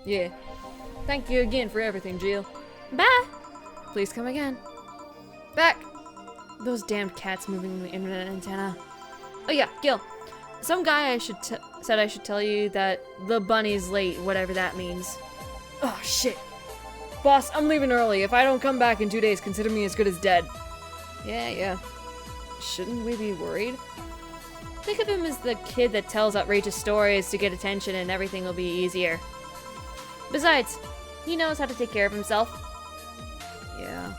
C: Yeah. Thank you again for everything, Jill.
B: Bye!
C: Please come again. Back! Those damned cats moving the internet antenna. Oh yeah, Gil. Some guy said I should tell you that the bunny's late, whatever that means. Oh shit. Boss, I'm leaving early. If I don't come back in 2 days, consider me as good as dead. Yeah. Shouldn't we be worried? Think of him as the kid that tells outrageous stories to get attention and everything will be easier. Besides, he knows how to take care of himself. Yeah.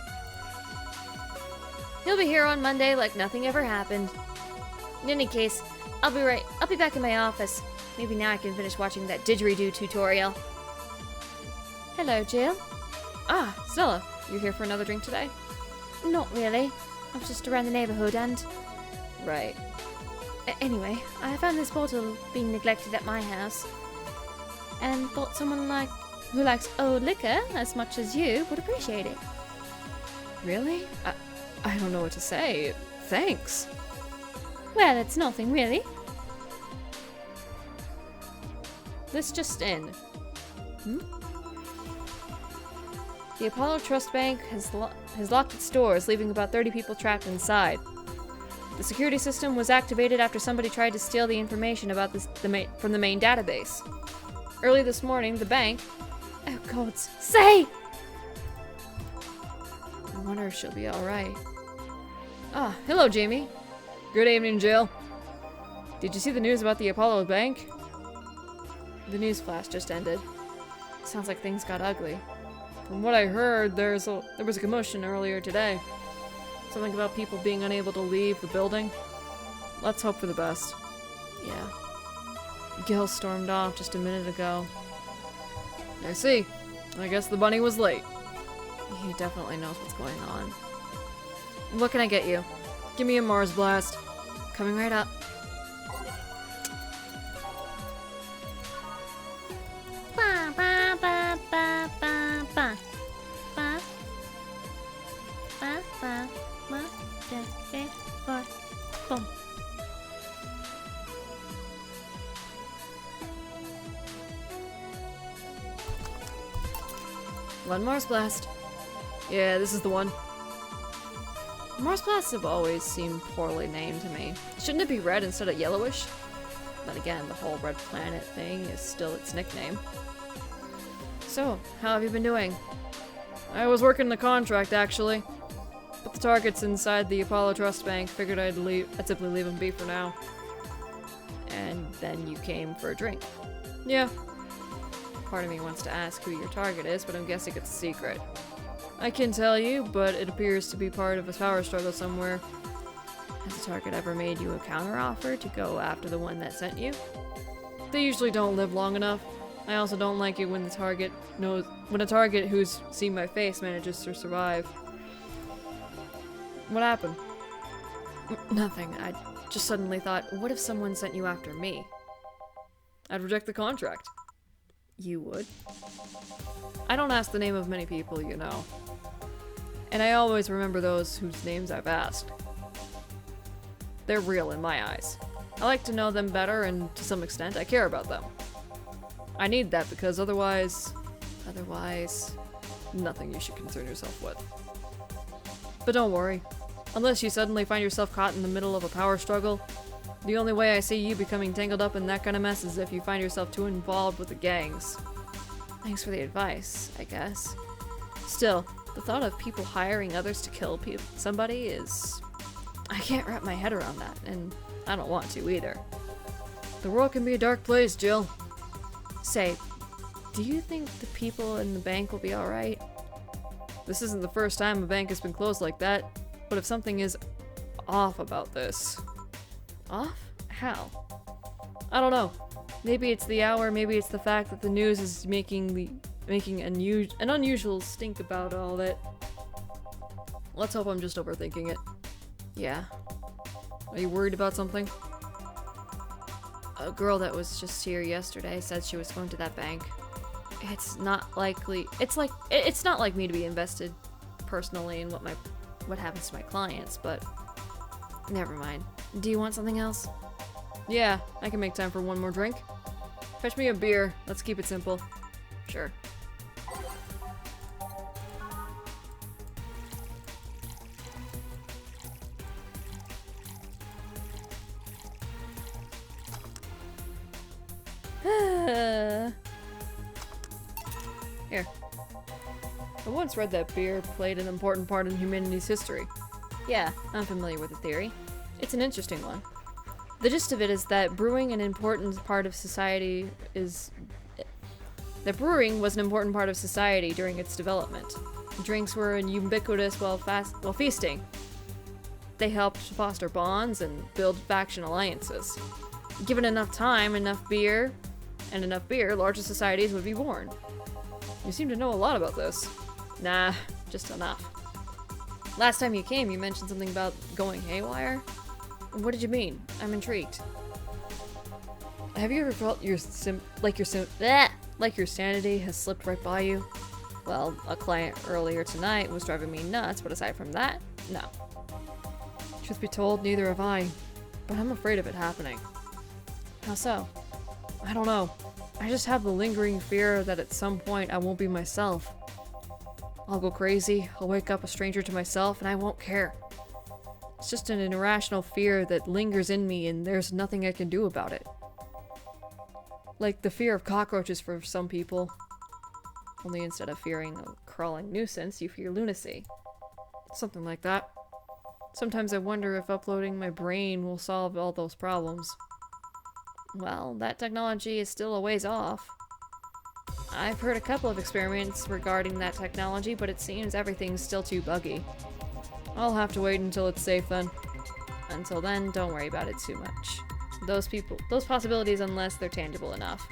C: He'll be here on Monday like nothing ever happened. In any case, I'll be back in my office. Maybe now I can finish watching that didgeridoo tutorial.
B: Hello, Jill.
C: Ah, Stella, you here for another drink today?
B: Not really. I was just around the neighborhood and...
C: Right.
B: Anyway, I found this bottle being neglected at my house. And thought someone who likes old liquor as much as you would appreciate it.
C: Really? I don't know what to say. Thanks.
B: Well, it's nothing really.
C: This just in. The Apollo Trust Bank has locked its doors, leaving about 30 people trapped inside. The security system was activated after somebody tried to steal the information about from the main database. Early this morning, the bank...
B: Oh, gods. Say!
C: I wonder if she'll be alright. Ah, hello, Jamie. Good evening, Jill. Did you see the news about the Apollo Bank? The news flash just ended. Sounds like things got ugly. From what I heard, there was a commotion earlier today. Something about people being unable to leave the building. Let's hope for the best. Yeah. Gil stormed off just a minute ago. I see. I guess the bunny was late. He definitely knows what's going on. What can I get you? Give me a Mars Blast. Coming right up.
B: Ba ba ba ba ba ba ba ba ba ba da ba boom.
C: One Mars Blast. Yeah, this is the one. Mars Blasts have always seemed poorly named to me. Shouldn't it be red instead of yellowish? Then again, the whole red planet thing is still its nickname. So, how have you been doing? I was working the contract, actually. But the target's inside the Apollo Trust Bank. Figured I'd simply leave them be for now. And then you came for a drink. Yeah. Part of me wants to ask who your target is, but I'm guessing it's a secret. I can tell you, but it appears to be part of a power struggle somewhere. Has the target ever made you a counteroffer to go after the one that sent you? They usually don't live long enough. I also don't like it when a target who's seen my face manages to survive. What happened? Nothing. I just suddenly thought, what if someone sent you after me? I'd reject the contract. You would? I don't ask the name of many people, you know. And I always remember those whose names I've asked. They're real in my eyes. I like to know them better, and to some extent, I care about them. I need that because otherwise, nothing you should concern yourself with. But don't worry. Unless you suddenly find yourself caught in the middle of a power struggle, the only way I see you becoming tangled up in that kind of mess is if you find yourself too involved with the gangs. Thanks for the advice, I guess. Still, the thought of people hiring others to kill somebody is... I can't wrap my head around that, and I don't want to either. The world can be a dark place, Jill. Say, do you think the people in the bank will be alright? This isn't the first time a bank has been closed like that, but if something is off about this... Off? How? I don't know. Maybe it's the hour, maybe it's the fact that the news is making an unusual stink about all that. Let's hope I'm just overthinking it. Yeah. Are you worried about something? A girl that was just here yesterday said she was going to that bank. It's not likely. It's not like me to be invested personally in what happens to my clients, but never mind. Do you want something else? Yeah, I can make time for one more drink. Fetch me a beer. Let's keep it simple. Sure. Here. I once read that beer played an important part in humanity's history. Yeah, I'm familiar with the theory. It's an interesting one. The gist of it is that brewing was an important part of society during its development. Drinks were ubiquitous while feasting. They helped foster bonds and build faction alliances. Given enough time, enough beer, larger societies would be born. You seem to know a lot about this. Nah, just enough. Last time you came, you mentioned something about going haywire. What did you mean? I'm intrigued. Have you ever felt your sanity has slipped right by you? Well, a client earlier tonight was driving me nuts, but aside from that, no. Truth be told, neither have I, but I'm afraid of it happening. How so? I don't know. I just have the lingering fear that at some point I won't be myself. I'll go crazy, I'll wake up a stranger to myself, and I won't care. It's just an irrational fear that lingers in me and there's nothing I can do about it. Like the fear of cockroaches for some people. Only instead of fearing a crawling nuisance, you fear lunacy. Something like that. Sometimes I wonder if uploading my brain will solve all those problems. Well, that technology is still a ways off. I've heard a couple of experiments regarding that technology, but it seems everything's still too buggy. I'll have to wait until it's safe then. Until then, don't worry about it too much. Those possibilities unless they're tangible enough.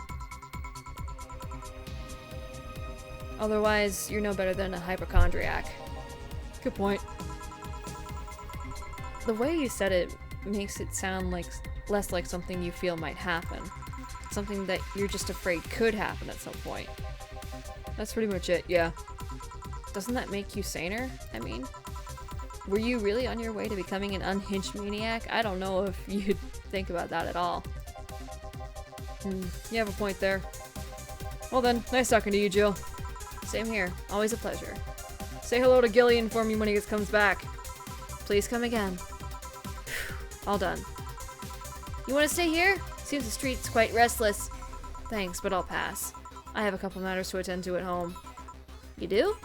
C: Otherwise, you're no better than a hypochondriac. Good point. The way you said it makes it sound like less like something you feel might happen. Something that you're just afraid could happen at some point. That's pretty much it, yeah. Doesn't that make you saner? I mean, were you really on your way to becoming an unhinged maniac? I don't know if you'd think about that at all. You have a point there. Well then, nice talking to you, Jill. Same here. Always a pleasure. Say hello to Gillian for me when he comes back. Please come again. All done. You want to stay here? Seems the street's quite restless. Thanks, but I'll pass. I have a couple matters to attend to at home. You do?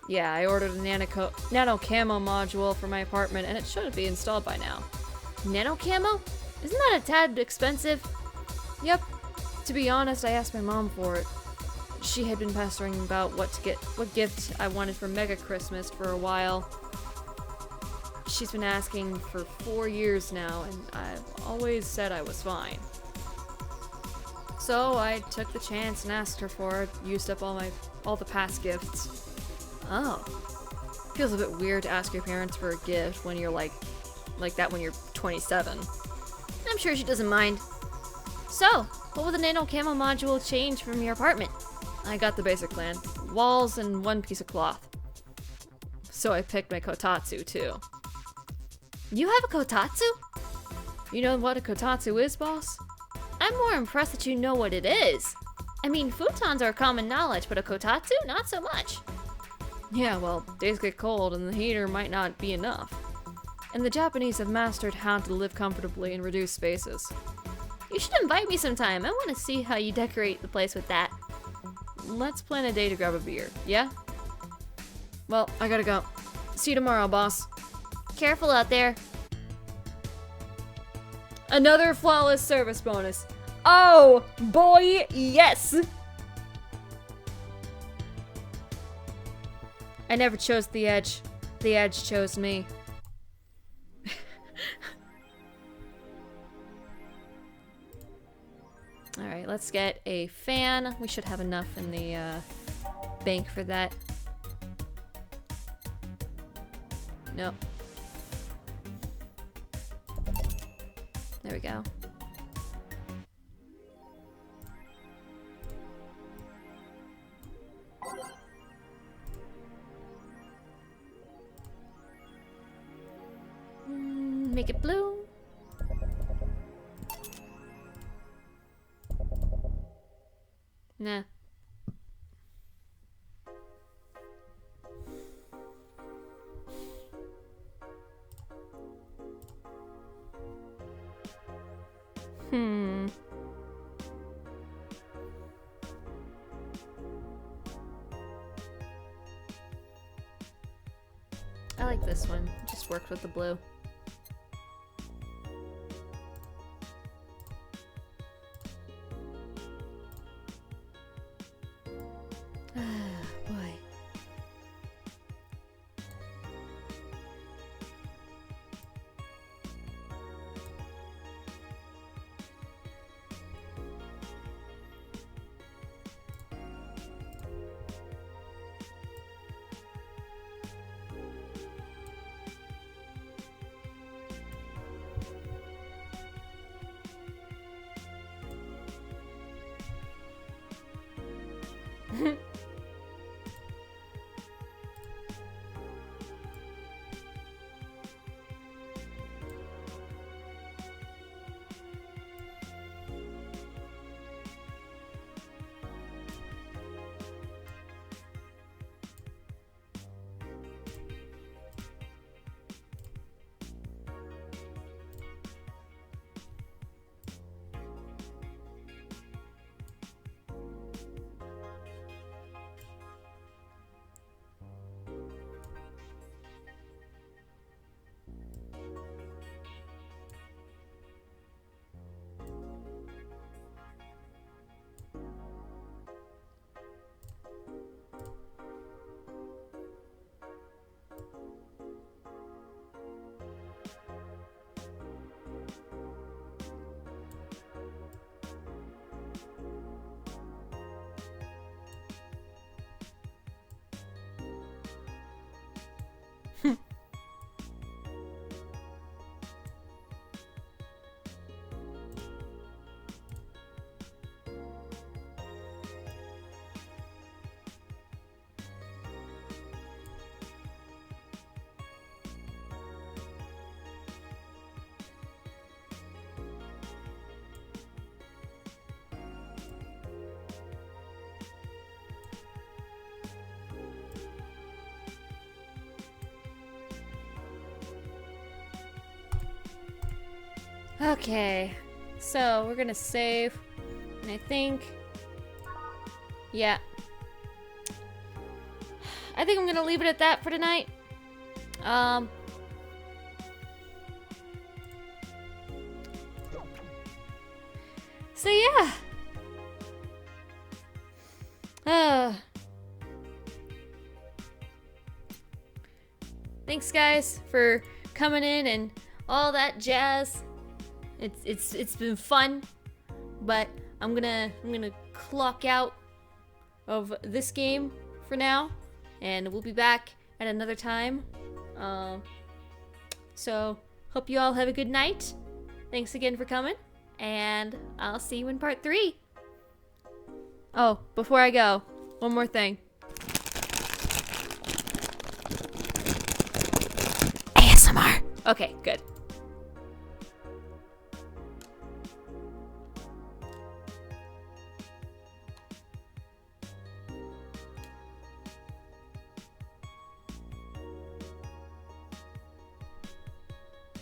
C: Yeah, I ordered a nano camo module for my apartment, and it should be installed by now. Nano camo? Isn't that a tad expensive? Yep. To be honest, I asked my mom for it. She had been pestering about what gift I wanted for Mega Christmas for a while. She's been asking for 4 years now, and I've always said I was fine. So I took the chance and asked her for it, used up all the past gifts. Oh. Feels a bit weird to ask your parents for a gift when you're like that when you're 27. I'm sure she doesn't mind. So, what will the nano camo module change from your apartment? I got the basic plan. Walls and one piece of cloth. So I picked my kotatsu too. You have a kotatsu? You know what a kotatsu is, boss? I'm more impressed that you know what it is. I mean, futons are common knowledge, but a kotatsu? Not so much. Yeah, well, days get cold and the heater might not be enough. And the Japanese have mastered how to live comfortably in reduced spaces. You should invite me sometime. I want to see how you decorate the place with that. Let's plan a day to grab a beer, yeah? Well, I gotta go. See you tomorrow, boss. Careful out there. Another flawless service bonus. Oh, boy, yes! I never chose the Edge. The Edge chose me. let's get a fan. We should have enough in the bank for that. Nope. There we go. Make it blue. Nah. I like this one. It just worked with the blue. Boy. Okay, so we're gonna save, and I think, yeah, I think I'm gonna leave it at that for tonight. So yeah. Thanks guys for coming in and all that jazz. It's been fun, but I'm gonna clock out of this game for now, and we'll be back at another time. So hope you all have a good night. Thanks again for coming, and I'll see you in part 3. Oh, before I go, one more thing. ASMR. Okay, good.